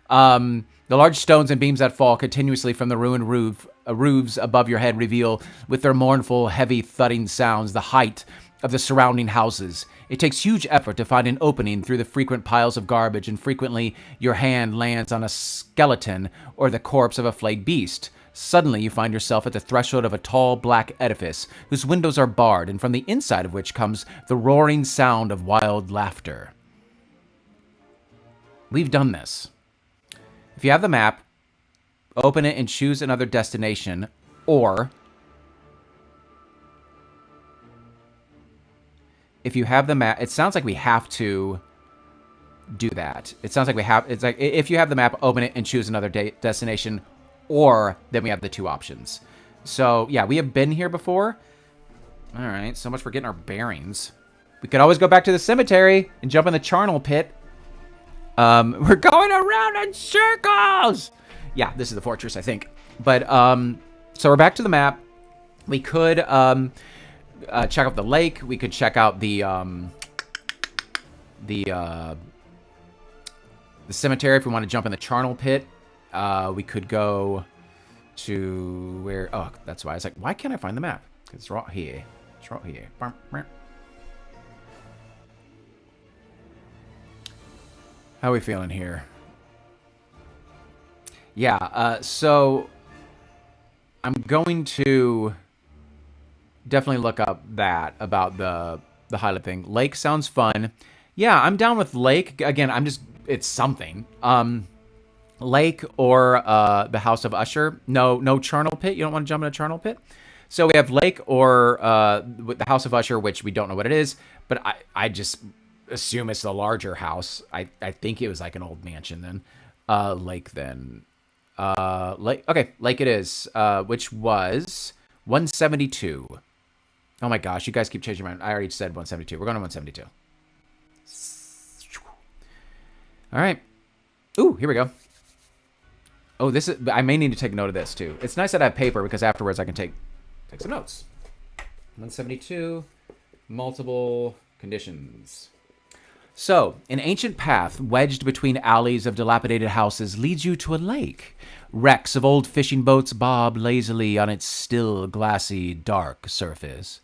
The large stones and beams that fall continuously from the ruined roofs above your head reveal, with their mournful, heavy, thudding sounds, the height of the surrounding houses. It takes huge effort to find an opening through the frequent piles of garbage, and frequently your hand lands on a skeleton or the corpse of a flayed beast. Suddenly, you find yourself at the threshold of a tall, black edifice whose windows are barred, and from the inside of which comes the roaring sound of wild laughter. We've done this. If you have the map, open it and choose another destination, or if you have the map, it sounds like we have to do that. It sounds like we have, it's like if you have the map, open it and choose another destination, or then we have the two options. So yeah, we have been here before. All right, so much for getting our bearings. We could always go back to the cemetery and jump in the charnel pit. We're going around in circles. Yeah, this is the fortress, I think. But, so we're back to the map. We could, check out the lake. We could check out the cemetery if we want to jump in the charnel pit. We could go to where, oh, that's why I was like, why can't I find the map? It's right here. It's right here. How are we feeling here? Yeah, so I'm going to definitely look up that about the highlight thing. Lake sounds fun. Yeah, I'm down with lake. Again, it's something. Lake or the House of Usher. No charnel pit. You don't want to jump in a charnel pit. So we have lake or the House of Usher, which we don't know what it is, but I just assume it's the larger house. I think it was like an old mansion then. Lake then. Lake. Okay, lake it is. Which was 172. Oh my gosh, you guys keep changing my mind. I already said 172. We're going to 172. All right. Ooh, here we go. Oh, this is. I may need to take note of this too. It's nice that I have paper because afterwards I can take some notes. 172. Multiple conditions. So, an ancient path wedged between alleys of dilapidated houses leads you to a lake. Wrecks of old fishing boats bob lazily on its still, glassy, dark surface.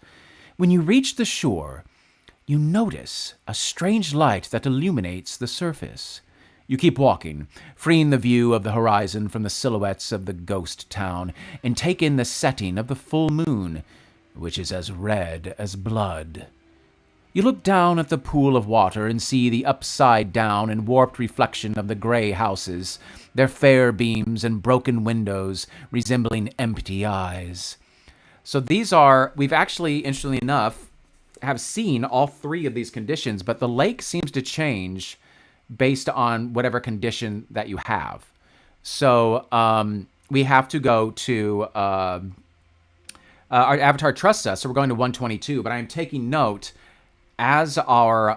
When you reach the shore, you notice a strange light that illuminates the surface. You keep walking, freeing the view of the horizon from the silhouettes of the ghost town, and take in the setting of the full moon, which is as red as blood. You look down at the pool of water and see the upside-down and warped reflection of the gray houses, their fair beams and broken windows resembling empty eyes. So these are, we've actually, interestingly enough, have seen all three of these conditions, but the lake seems to change based on whatever condition that you have. So we have to go to, our avatar trusts us, so we're going to 122, but I'm taking note as our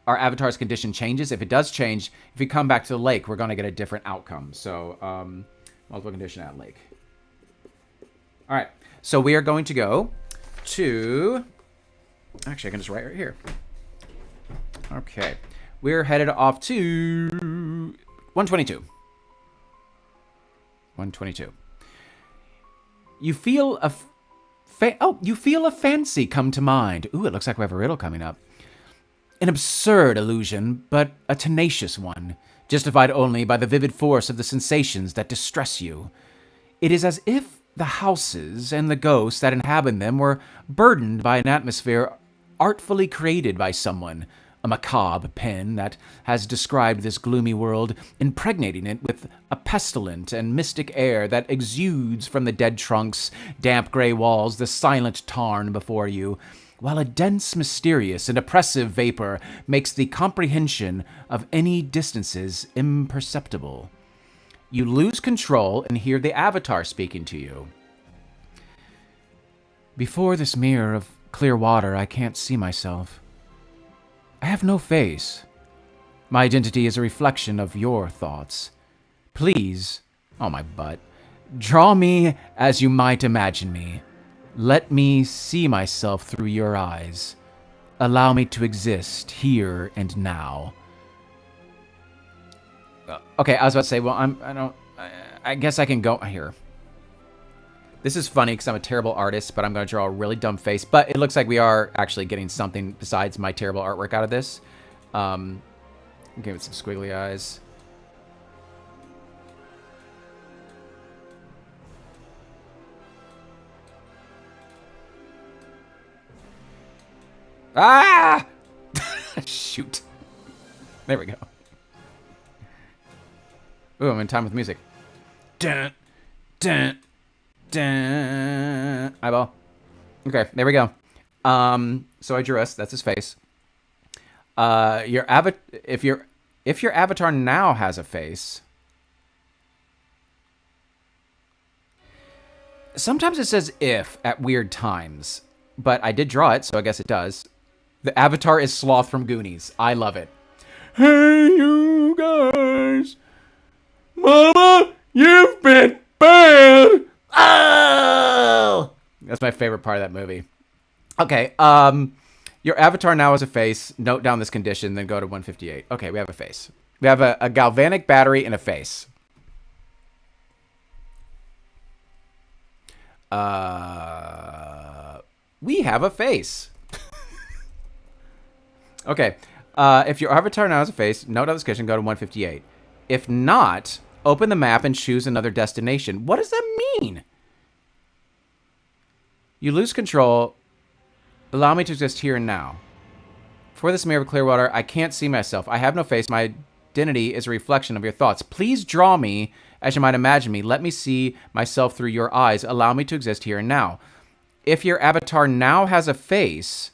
avatar's condition changes. If it does change, if we come back to the lake, we're going to get a different outcome. So, multiple condition at lake. All right. So we are going to go to... Actually, I can just write right here. Okay. We're headed off to 122. 122. You feel a... you feel a fancy come to mind. Ooh, it looks like we have a riddle coming up. An absurd illusion, but a tenacious one, justified only by the vivid force of the sensations that distress you. It is as if the houses and the ghosts that inhabit them were burdened by an atmosphere artfully created by someone, a macabre pen that has described this gloomy world, impregnating it with a pestilent and mystic air that exudes from the dead trunks, damp gray walls, the silent tarn before you, while a dense, mysterious, and oppressive vapor makes the comprehension of any distances imperceptible. You lose control and hear the avatar speaking to you. Before this mirror of clear water, I can't see myself. I have no face. My identity is a reflection of your thoughts. Please, oh my butt, draw me as you might imagine me. Let me see myself through your eyes. Allow me to exist here and now. Okay, I was about to say, well, I guess I can go here. This is funny because I'm a terrible artist, but I'm going to draw a really dumb face. But it looks like we are actually getting something besides my terrible artwork out of this. Give it some squiggly eyes. Ah! Shoot. There we go. Ooh, I'm in time with music. Dun, dun, dun. Eyeball. Okay, there we go. So I drew us. That's his face. If your avatar now has a face. Sometimes it says if at weird times, but I did draw it, so I guess it does. The avatar is Sloth from Goonies. I love it. Hey, you guys. Mama, you've been bad. Oh! That's my favorite part of that movie. Okay, your avatar now has a face. Note down this condition, then go to 158. Okay, we have a face. We have a galvanic battery and a face. We have a face. Okay. If your avatar now has a face, note down this condition, go to 158. If not, open the map and choose another destination. What does that mean? You lose control. Allow me to exist here and now. For this mirror of clear water, I can't see myself. I have no face. My identity is a reflection of your thoughts. Please draw me as you might imagine me. Let me see myself through your eyes. Allow me to exist here and now. If your avatar now has a face,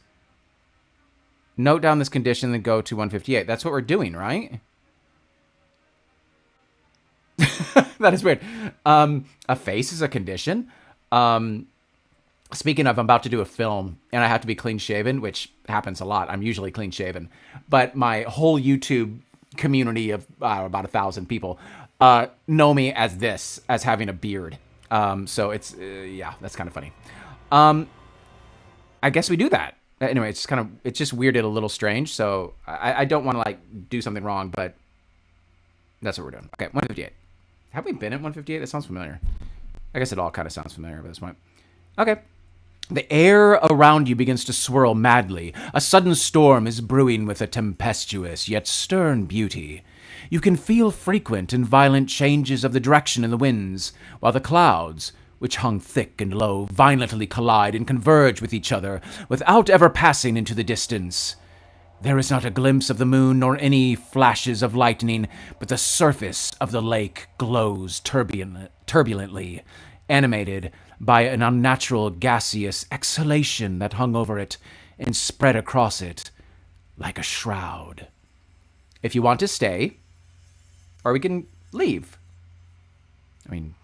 note down this condition, then go to 158. That's what we're doing, right? That is weird. A face is a condition. Speaking of, I'm about to do a film, and I have to be clean-shaven, which happens a lot. I'm usually clean-shaven. But my whole YouTube community of about 1,000 people know me as this, as having a beard. So it's, yeah, that's kind of funny. I guess we do that. Anyway, it's just weirded a little strange, so I don't want to, like, do something wrong, but that's what we're doing. Okay, 158. Have we been at 158? That sounds familiar. I guess it all kind of sounds familiar at this point. Okay. The air around you begins to swirl madly. A sudden storm is brewing with a tempestuous yet stern beauty. You can feel frequent and violent changes of the direction in the winds, while the clouds, which hung thick and low, violently collide and converge with each other without ever passing into the distance. There is not a glimpse of the moon nor any flashes of lightning, but the surface of the lake glows turbulently, animated by an unnatural gaseous exhalation that hung over it and spread across it like a shroud. If you want to stay, or we can leave. I mean,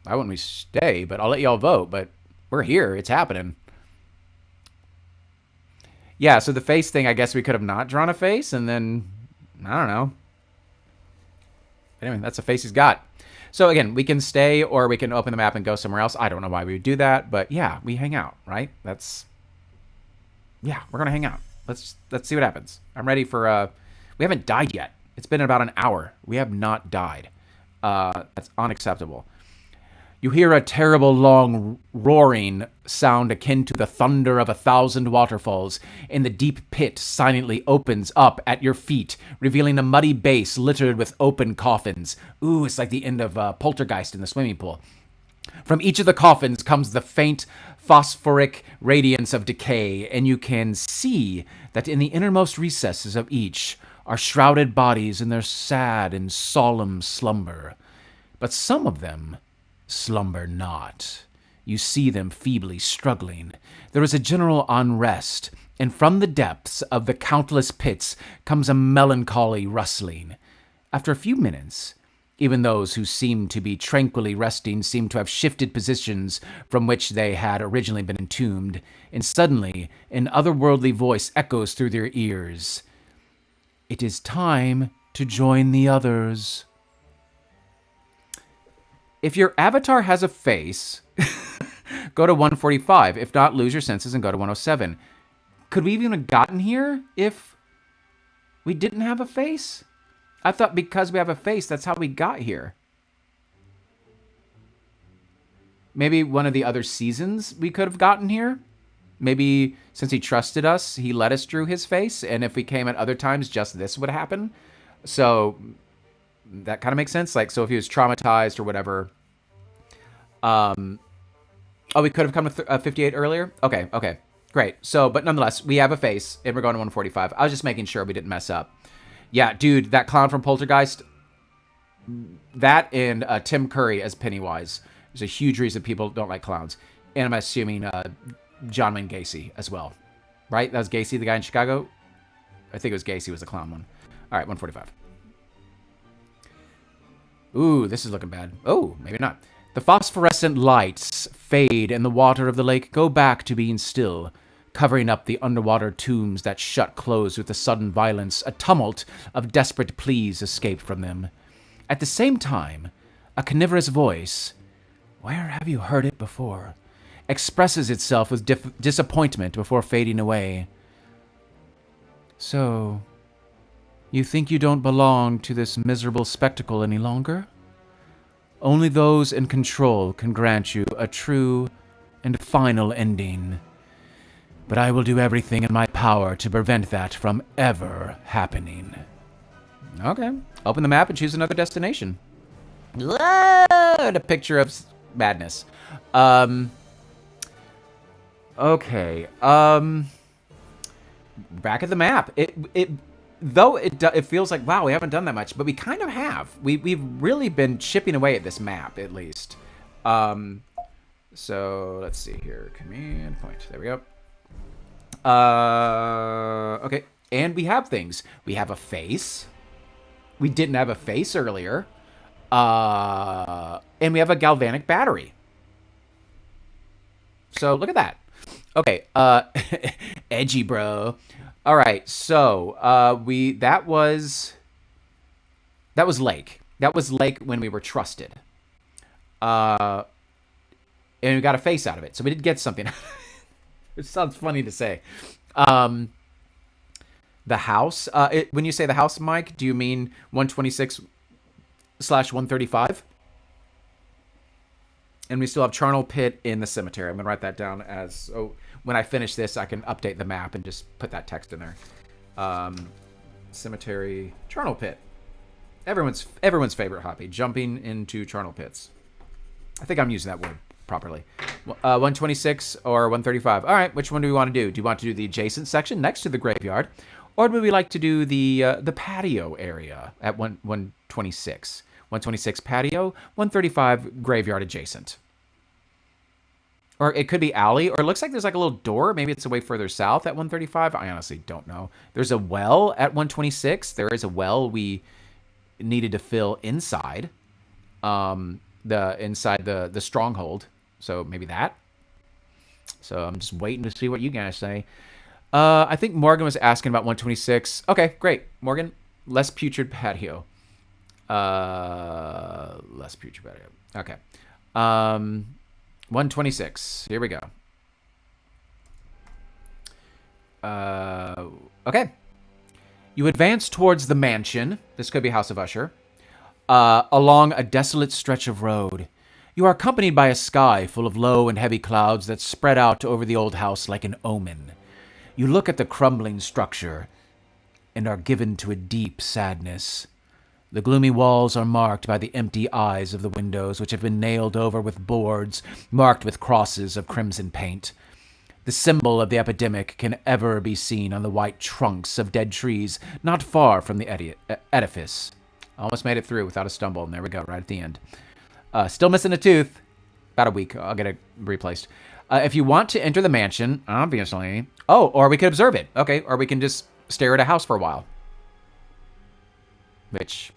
why wouldn't we stay? But I'll let y'all vote, but we're here. It's happening. Yeah, so the face thing, I guess we could have not drawn a face, and then, I don't know. Anyway, that's the face he's got. So again, we can stay or we can open the map and go somewhere else. I don't know why we would do that, but yeah, we hang out, right? Yeah, we're going to hang out. Let's see what happens. I'm ready for, we haven't died yet. It's been about an hour. We have not died. That's unacceptable. You hear a terrible long roaring sound akin to the thunder of 1,000 waterfalls, and the deep pit silently opens up at your feet, revealing a muddy base littered with open coffins. Ooh, it's like the end of Poltergeist in the swimming pool. From each of the coffins comes the faint phosphoric radiance of decay, and you can see that in the innermost recesses of each are shrouded bodies in their sad and solemn slumber. But some of them slumber not. You see them feebly struggling. There is a general unrest, and from the depths of the countless pits comes a melancholy rustling. After a few minutes, even those who seem to be tranquilly resting seem to have shifted positions from which they had originally been entombed, and suddenly an otherworldly voice echoes through their ears. It is time to join the others. If your avatar has a face, go to 145. If not, lose your senses and go to 107. Could we even have gotten here if we didn't have a face? I thought because we have a face, that's how we got here. Maybe one of the other seasons we could have gotten here. Maybe since he trusted us, he let us through his face. And if we came at other times, just this would happen. So that kind of makes sense. Like, so if he was traumatized or whatever. Oh, we could have come to 58 earlier? Okay. Great. So, but nonetheless, we have a face, and we're going to 145. I was just making sure we didn't mess up. Yeah, dude, that clown from Poltergeist, that and Tim Curry as Pennywise. There's a huge reason people don't like clowns. And I'm assuming John Wayne Gacy as well. Right? That was Gacy, the guy in Chicago? I think it was Gacy was the clown one. All right, 145. Ooh, this is looking bad. Oh, maybe not. The phosphorescent lights fade and the water of the lake go back to being still, covering up the underwater tombs that shut closed with a sudden violence. A tumult of desperate pleas escaped from them. At the same time, a carnivorous voice, where have you heard it before, expresses itself with disappointment before fading away. So, you think you don't belong to this miserable spectacle any longer? Only those in control can grant you a true and final ending. But I will do everything in my power to prevent that from ever happening. Okay. Open the map and choose another destination. A picture of madness. Okay. Back at the map. It feels like, wow, we haven't done that much, but we kind of have. We've really been chipping away at this map, at least. So let's see here. Command point. There we go. Okay. And we have things. We have a face. We didn't have a face earlier. And we have a galvanic battery. So look at that. Okay. Edgy, bro. All right, so that was Lake. That was Lake when we were trusted, and we got a face out of it. So we did get something. It sounds funny to say. The house. When you say the house, Mike, do you mean 126/135? And we still have Charnel Pit in the cemetery. I'm gonna write that down as when I finish this, I can update the map and just put that text in there. Cemetery, Charnel Pit. Everyone's favorite hobby, jumping into charnel pits. I think I'm using that word properly. 126 or 135. All right, which one do we want to do? Do you want to do the adjacent section next to the graveyard, or would we like to do the patio area at 126? 126 patio, 135 graveyard adjacent. Or it could be alley, or it looks like there's like a little door. Maybe it's a way further south at 135. I honestly don't know. There's a well at 126. There is a well we needed to fill inside, the stronghold. So maybe that. So I'm just waiting to see what you guys say. I think Morgan was asking about 126. Okay, great. Morgan, less putrid patio. Less putrid patio. Okay. 126. Here we go. Okay. You advance towards the mansion. This could be House of Usher. Along a desolate stretch of road. You are accompanied by a sky full of low and heavy clouds that spread out over the old house like an omen. You look at the crumbling structure and are given to a deep sadness. The gloomy walls are marked by the empty eyes of the windows, which have been nailed over with boards marked with crosses of crimson paint. The symbol of the epidemic can ever be seen on the white trunks of dead trees not far from the edifice. Almost made it through without a stumble, and there we go, right at the end. Still missing a tooth. About a week. I'll get it replaced. If you want to enter the mansion, obviously... Oh, or we could observe it. Okay, or we can just stare at a house for a while. Which...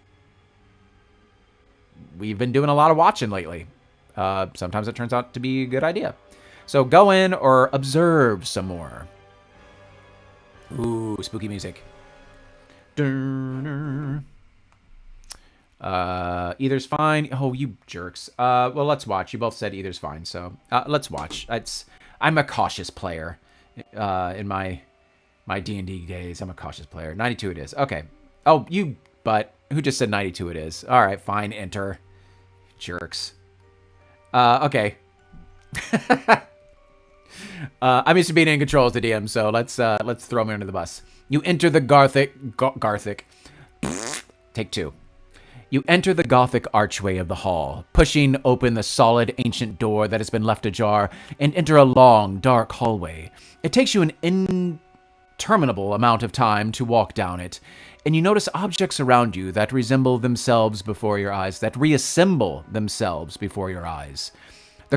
we've been doing a lot of watching lately. Sometimes it turns out to be a good idea. So go in or observe some more. Ooh, spooky music. Either's fine. Oh, you jerks. Well, let's watch. You both said either's fine, so let's watch. I'm a cautious player. In my D&D days, I'm a cautious player. 92 it is. Okay. Oh, you butt. Who just said 92 it is? All right, fine. Enter. Jerks. Okay. I'm used to being in control as the DM, so let's throw me under the bus. You enter the Garthic. Take two. You enter the Gothic archway of the hall, pushing open the solid ancient door that has been left ajar, and enter a long, dark hallway. It takes you an interminable amount of time to walk down it, and you notice objects around you that reassemble themselves before your eyes. The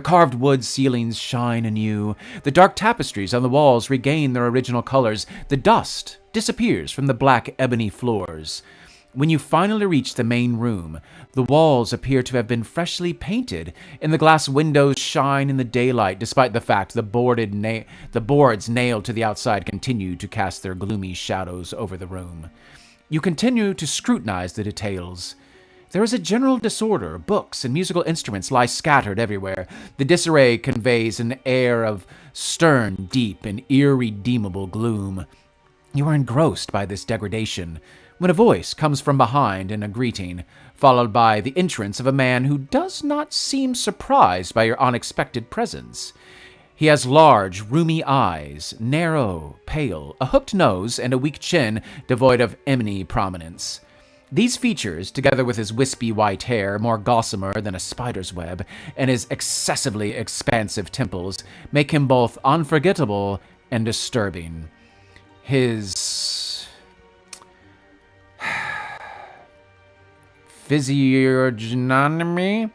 carved wood ceilings shine anew. The dark tapestries on the walls regain their original colors. The dust disappears from the black ebony floors. When you finally reach the main room, the walls appear to have been freshly painted, and the glass windows shine in the daylight, despite the fact the boards nailed to the outside continue to cast their gloomy shadows over the room. You continue to scrutinize the details. There is a general disorder. Books and musical instruments lie scattered everywhere. The disarray conveys an air of stern, deep, and irredeemable gloom. You are engrossed by this degradation when a voice comes from behind in a greeting, followed by the entrance of a man who does not seem surprised by your unexpected presence. He has large, roomy eyes, narrow, pale, a hooked nose, and a weak chin devoid of any prominence. These features, together with his wispy white hair, more gossamer than a spider's web, and his excessively expansive temples, make him both unforgettable and disturbing. His physiognomy,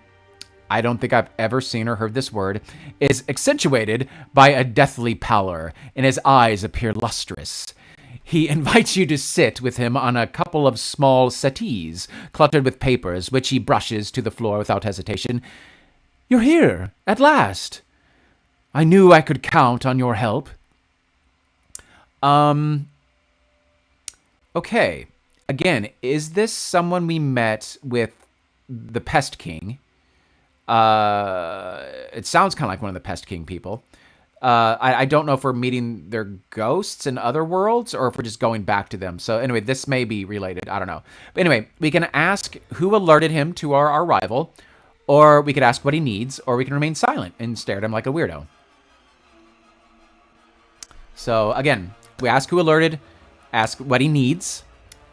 I don't think I've ever seen or heard this word, is accentuated by a deathly pallor, and his eyes appear lustrous. He invites you to sit with him on a couple of small settees, cluttered with papers, which he brushes to the floor without hesitation. "You're here, at last. I knew I could count on your help." Okay. Again, is this someone we met with the Pest King? It sounds kind of like one of the Pest King people. I don't know if we're meeting their ghosts in other worlds or if we're just going back to them. So anyway, this may be related. I don't know. But anyway, we can ask who alerted him to our arrival, or we could ask what he needs, or we can remain silent and stare at him like a weirdo. So again, we ask who alerted, ask what he needs,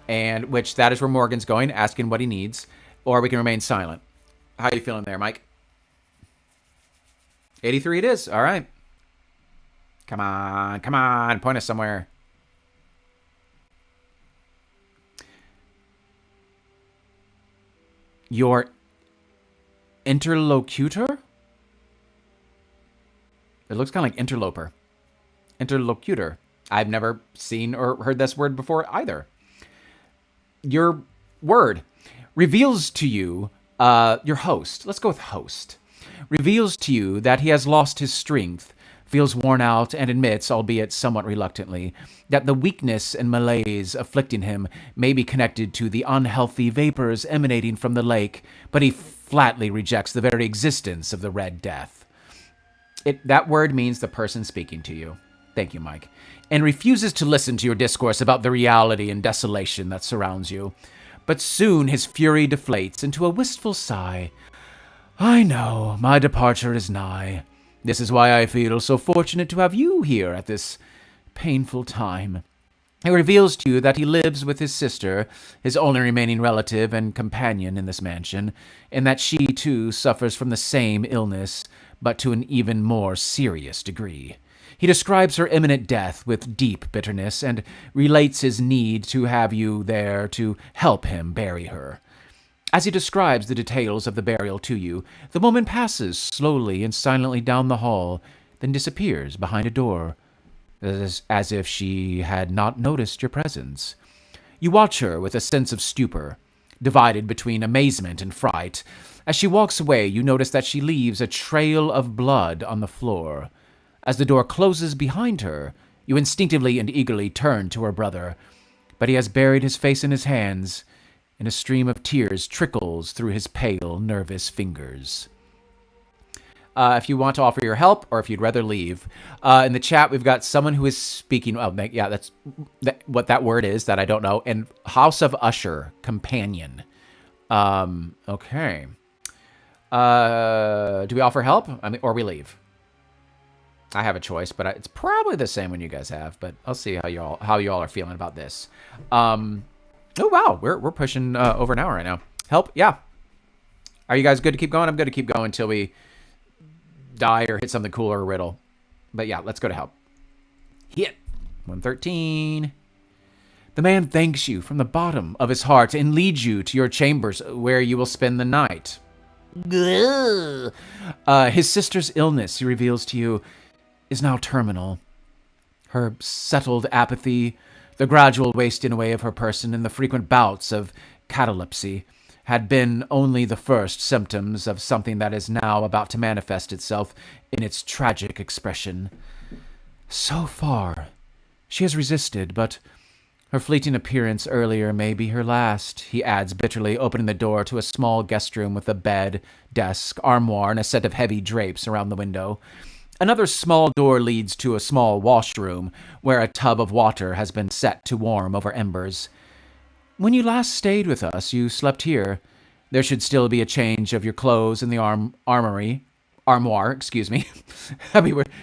and which that is where Morgan's going, asking what he needs, or we can remain silent. How are you feeling there, Mike? 83 it is. All right. Come on. Point us somewhere. Your interlocutor? It looks kind of like interloper. Interlocutor. I've never seen or heard this word before either. Your word reveals to you, your host, let's go with host, reveals to you that he has lost his strength, feels worn out, and admits, albeit somewhat reluctantly, that the weakness and malaise afflicting him may be connected to the unhealthy vapors emanating from the lake, but he flatly rejects the very existence of the Red Death. That word means the person speaking to you. Thank you, Mike. And refuses to listen to your discourse about the reality and desolation that surrounds you. But soon his fury deflates into a wistful sigh. "I know, my departure is nigh. This is why I feel so fortunate to have you here at this painful time." He reveals to you that he lives with his sister, his only remaining relative and companion in this mansion, and that she, too, suffers from the same illness, but to an even more serious degree. He describes her imminent death with deep bitterness and relates his need to have you there to help him bury her. As he describes the details of the burial to you, the woman passes slowly and silently down the hall, then disappears behind a door, as if she had not noticed your presence. You watch her with a sense of stupor, divided between amazement and fright. As she walks away, you notice that she leaves a trail of blood on the floor. As the door closes behind her, you instinctively and eagerly turn to her brother, but he has buried his face in his hands, and a stream of tears trickles through his pale, nervous fingers. If you want to offer your help, or if you'd rather leave. In the chat, we've got someone who is speaking. Oh, yeah, that's what that word is that I don't know. And House of Usher, companion. Okay. Do we offer help? I mean, or we leave? I have a choice, but it's probably the same one you guys have. But I'll see how y'all are feeling about this. Oh wow, we're pushing over an hour right now. Help? Yeah. Are you guys good to keep going? I'm good to keep going until we die or hit something cool or a riddle. But yeah, let's go to help. Hit 113. The man thanks you from the bottom of his heart and leads you to your chambers where you will spend the night. His sister's illness, he reveals to you, is now terminal. Her settled apathy, the gradual wasting away of her person, and the frequent bouts of catalepsy had been only the first symptoms of something that is now about to manifest itself in its tragic expression. So far, she has resisted, but her fleeting appearance earlier may be her last, he adds bitterly, opening the door to a small guest room with a bed, desk, armoire, and a set of heavy drapes around the window. Another small door leads to a small washroom, where a tub of water has been set to warm over embers. When you last stayed with us, you slept here. There should still be a change of your clothes in the armoire, excuse me.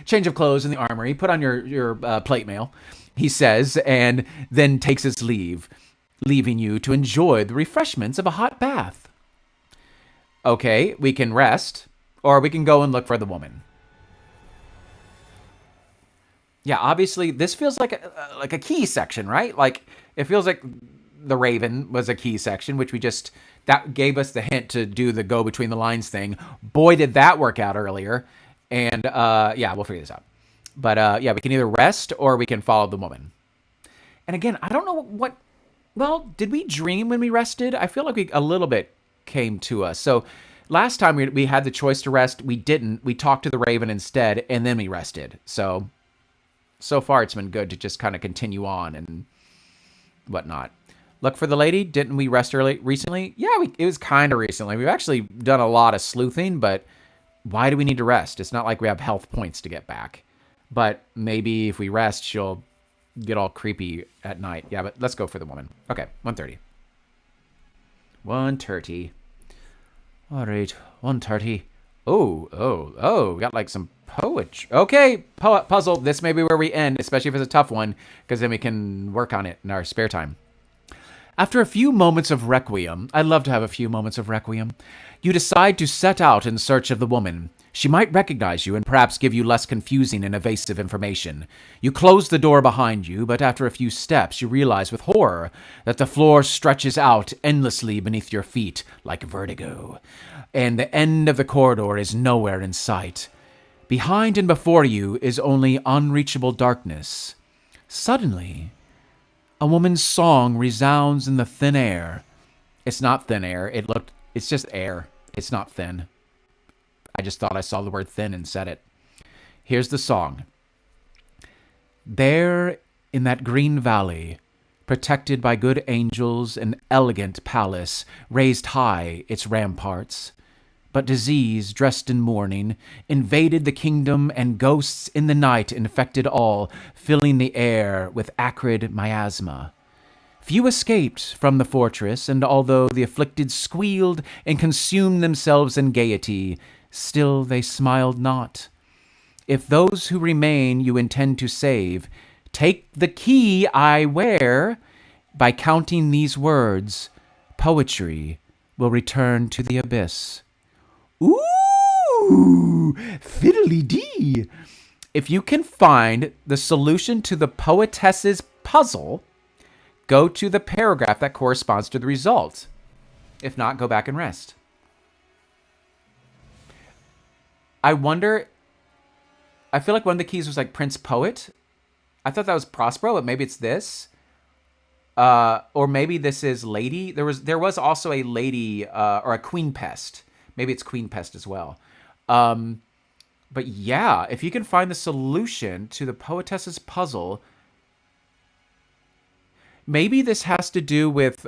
Change of clothes in the armory. Put on your plate mail, he says, and then takes his leave, leaving you to enjoy the refreshments of a hot bath. Okay, we can rest, or we can go and look for the woman. Yeah, obviously, this feels like a key section, right? Like, it feels like the Raven was a key section, which that gave us the hint to do the go between the lines thing. Boy, did that work out earlier. And, yeah, we'll figure this out. But, yeah, we can either rest or we can follow the woman. And again, I don't know well, did we dream when we rested? I feel like a little bit came to us. So last time we had the choice to rest, we didn't. We talked to the Raven instead, and then we rested. So far it's been good to just kind of continue on and whatnot. Look for the lady. Didn't we rest recently? Yeah, it was kind of recently. We've actually done a lot of sleuthing, but why do we need to rest? It's not like we have health points to get back. But maybe if we rest, she'll get all creepy at night. Yeah, but let's go for the woman. Okay, 1:30. 1:30. All right, 1:30. Oh, we got like some poetry. Okay, puzzle. This may be where we end, especially if it's a tough one, because then we can work on it in our spare time. After a few moments of requiem, I love to have a few moments of requiem, you decide to set out in search of the woman. She might recognize you and perhaps give you less confusing and evasive information. You close the door behind you, but after a few steps, you realize with horror that the floor stretches out endlessly beneath your feet like vertigo, and the end of the corridor is nowhere in sight. Behind and before you is only unreachable darkness. Suddenly, a woman's song resounds in the thin air. It's not thin air. It's just air. It's not thin. I just thought I saw the word thin and said it. Here's the song. There in that green valley, protected by good angels, an elegant palace raised high its ramparts. But disease, dressed in mourning, invaded the kingdom, and ghosts in the night infected all, filling the air with acrid miasma. Few escaped from the fortress, and although the afflicted squealed and consumed themselves in gaiety, still they smiled not. If those who remain you intend to save, take the key I wear. By counting these words, poetry will return to the abyss. Ooh, fiddly-dee. If you can find the solution to the poetess's puzzle, go to the paragraph that corresponds to the result. If not, go back and rest. I wonder, I feel like one of the keys was like Prince Poet. I thought that was Prospero, but maybe it's this. Or maybe this is Lady. There was also a Lady or a Queen Pest. Maybe it's Queen Pest as well. But yeah, if you can find the solution to the poetess's puzzle, maybe this has to do with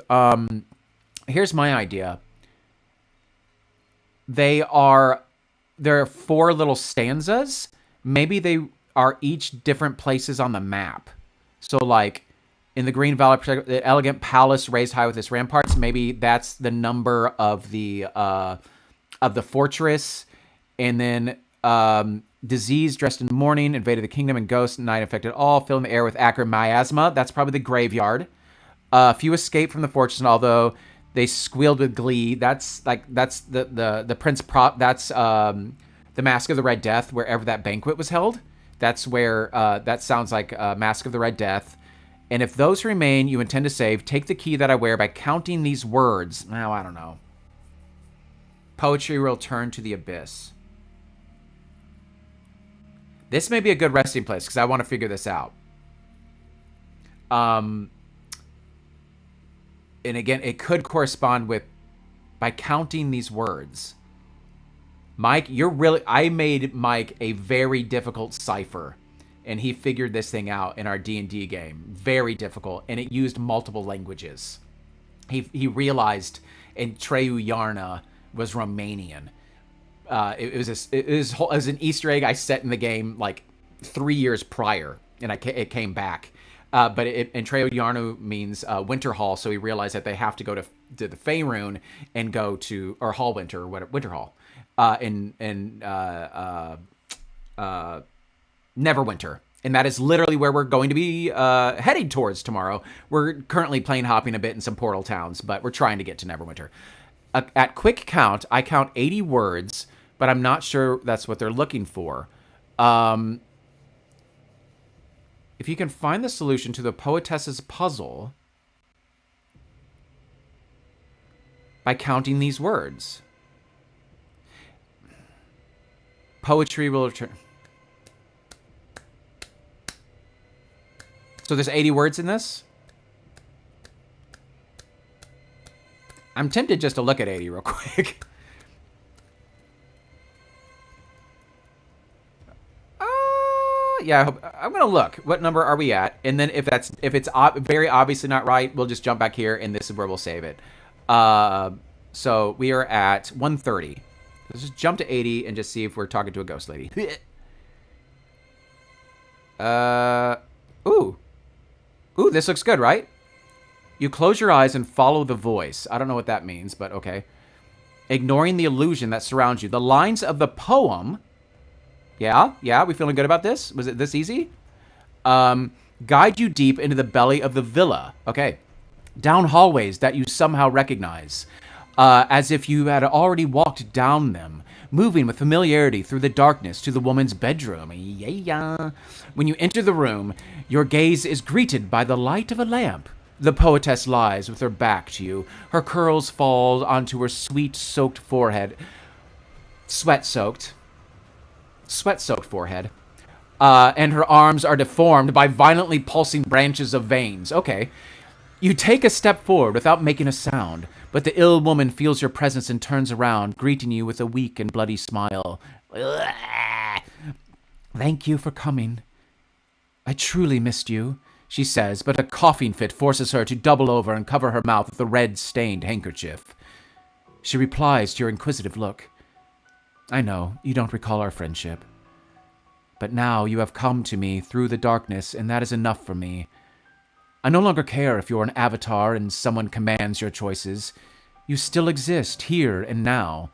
Here's my idea. They are there are four little stanzas. Maybe they are each different places on the map. So like in the Green Valley, the elegant palace raised high with its ramparts. Maybe that's the number of the fortress, and then disease dressed in mourning invaded the kingdom, and ghosts and night infected all, filling the air with acrid miasma. That's probably the graveyard. Few escaped from the fortress, and although they squealed with glee, that's the prince prop. That's the Mask of the Red Death, wherever that banquet was held. That's where that sounds like Mask of the Red Death. And if those remain, you intend to save. Take the key that I wear by counting these words. Now, I don't know. Poetry will turn to the abyss. This may be a good resting place because I want to figure this out. And again, it could correspond with by counting these words. Mike, I made Mike a very difficult cipher, and he figured this thing out in our D&D game. Very difficult, and it used multiple languages. He realized in Treu Yarna was Romanian. It was an Easter egg I set in the game like 3 years prior, and it came back. But and Treu Yarna means winter hall, so he realized that they have to go to the Faerun and go to or Hallwinter or whatever, winter hall, in Neverwinter. And that is literally where we're going to be heading towards tomorrow. We're currently plane hopping a bit in some portal towns, but we're trying to get to Neverwinter. At quick count, I count 80 words, but I'm not sure that's what they're looking for. If you can find the solution to the poetess's puzzle by counting these words, poetry will return. So there's 80 words in this? I'm tempted just to look at 80 real quick. Yeah, I'm gonna look. What number are we at? And then if it's very obviously not right, we'll just jump back here, and this is where we'll save it. So we are at 130. Let's just jump to 80 and just see if we're talking to a ghost lady. Ooh, this looks good, right? You close your eyes and follow the voice. I don't know what that means, but okay. Ignoring the illusion that surrounds you. The lines of the poem. Yeah, we feeling good about this? Was it this easy? Guide you deep into the belly of the villa. Okay. Down hallways that you somehow recognize. As if you had already walked down them. Moving with familiarity through the darkness to the woman's bedroom. Yeah. When you enter the room, your gaze is greeted by the light of a lamp. The poetess lies with her back to you. Her curls fall onto her sweat-soaked forehead. Sweat-soaked forehead. And her arms are deformed by violently pulsing branches of veins. Okay. You take a step forward without making a sound, but the ill woman feels your presence and turns around, greeting you with a weak and bloody smile. Thank you for coming. I truly missed you, she says, but a coughing fit forces her to double over and cover her mouth with a red-stained handkerchief. She replies to your inquisitive look. I know, you don't recall our friendship. But now you have come to me through the darkness, and that is enough for me. I no longer care if you're an avatar and someone commands your choices. You still exist, here and now.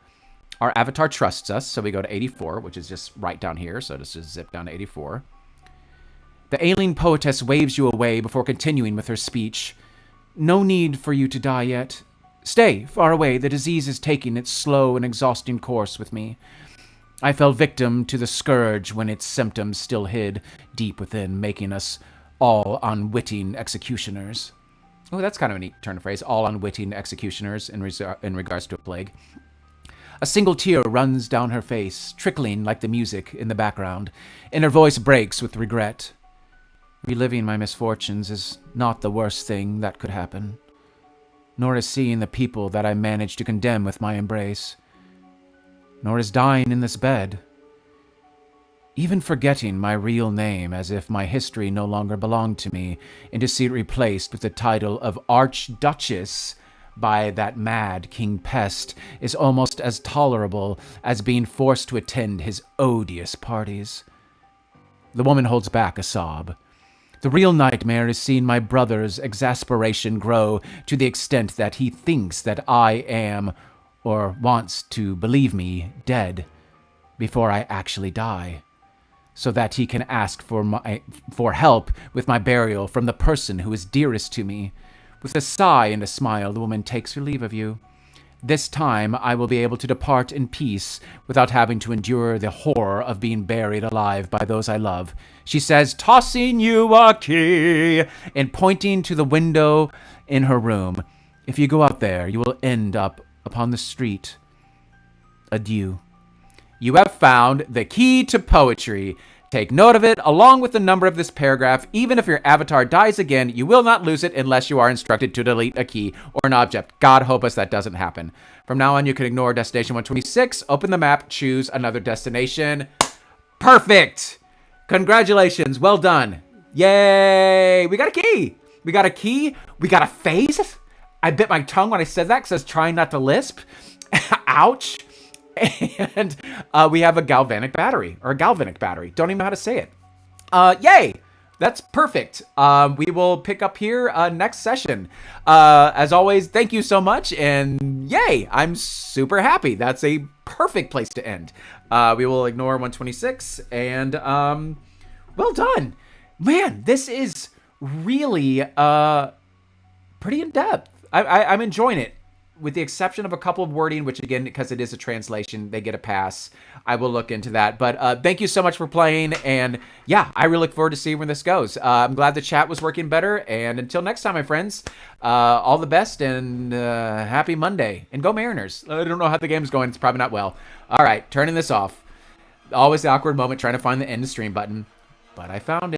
Our avatar trusts us, so we go to 84, which is just right down here, so let's just zip down to 84. The ailing poetess waves you away before continuing with her speech. No need for you to die yet. Stay far away, the disease is taking its slow and exhausting course with me. I fell victim to the scourge when its symptoms still hid deep within, making us all unwitting executioners. Oh, that's kind of a neat turn of phrase. All unwitting executioners in regards to a plague. A single tear runs down her face, trickling like the music in the background, and her voice breaks with regret. Reliving my misfortunes is not the worst thing that could happen, nor is seeing the people that I managed to condemn with my embrace, nor is dying in this bed. Even forgetting my real name as if my history no longer belonged to me, and to see it replaced with the title of Archduchess by that mad King Pest is almost as tolerable as being forced to attend his odious parties. The woman holds back a sob. The real nightmare is seeing my brother's exasperation grow to the extent that he thinks that I am, or wants to believe me, dead before I actually die, so that he can ask for help with my burial from the person who is dearest to me. With a sigh and a smile, the woman takes her leave of you. This time I will be able to depart in peace without having to endure the horror of being buried alive by those I love. She says, tossing you a key, and pointing to the window in her room. If you go out there, you will end up upon the street. Adieu. You have found the key to poetry. Take note of it, along with the number of this paragraph. Even if your avatar dies again, you will not lose it unless you are instructed to delete a key or an object. God help us that doesn't happen. From now on, you can ignore destination 126, open the map, choose another destination. Perfect! Congratulations, well done. Yay! We got a key! We got a key, we got a phase. I bit my tongue when I said that because I was trying not to lisp. Ouch! And we have a galvanic battery. Don't even know how to say it. Yay! That's perfect. We will pick up here next session. As always, thank you so much. And yay! I'm super happy. That's a perfect place to end. We will ignore 126. And well done. Man, this is really pretty in-depth. I'm enjoying it. With the exception of a couple of wording, which again, because it is a translation, they get a pass. I will look into that. But thank you so much for playing. And yeah, I really look forward to seeing where this goes. I'm glad the chat was working better. And until next time, my friends, all the best and happy Monday. And go Mariners. I don't know how the game's going. It's probably not well. All right, turning this off. Always the awkward moment trying to find the end stream button. But I found it.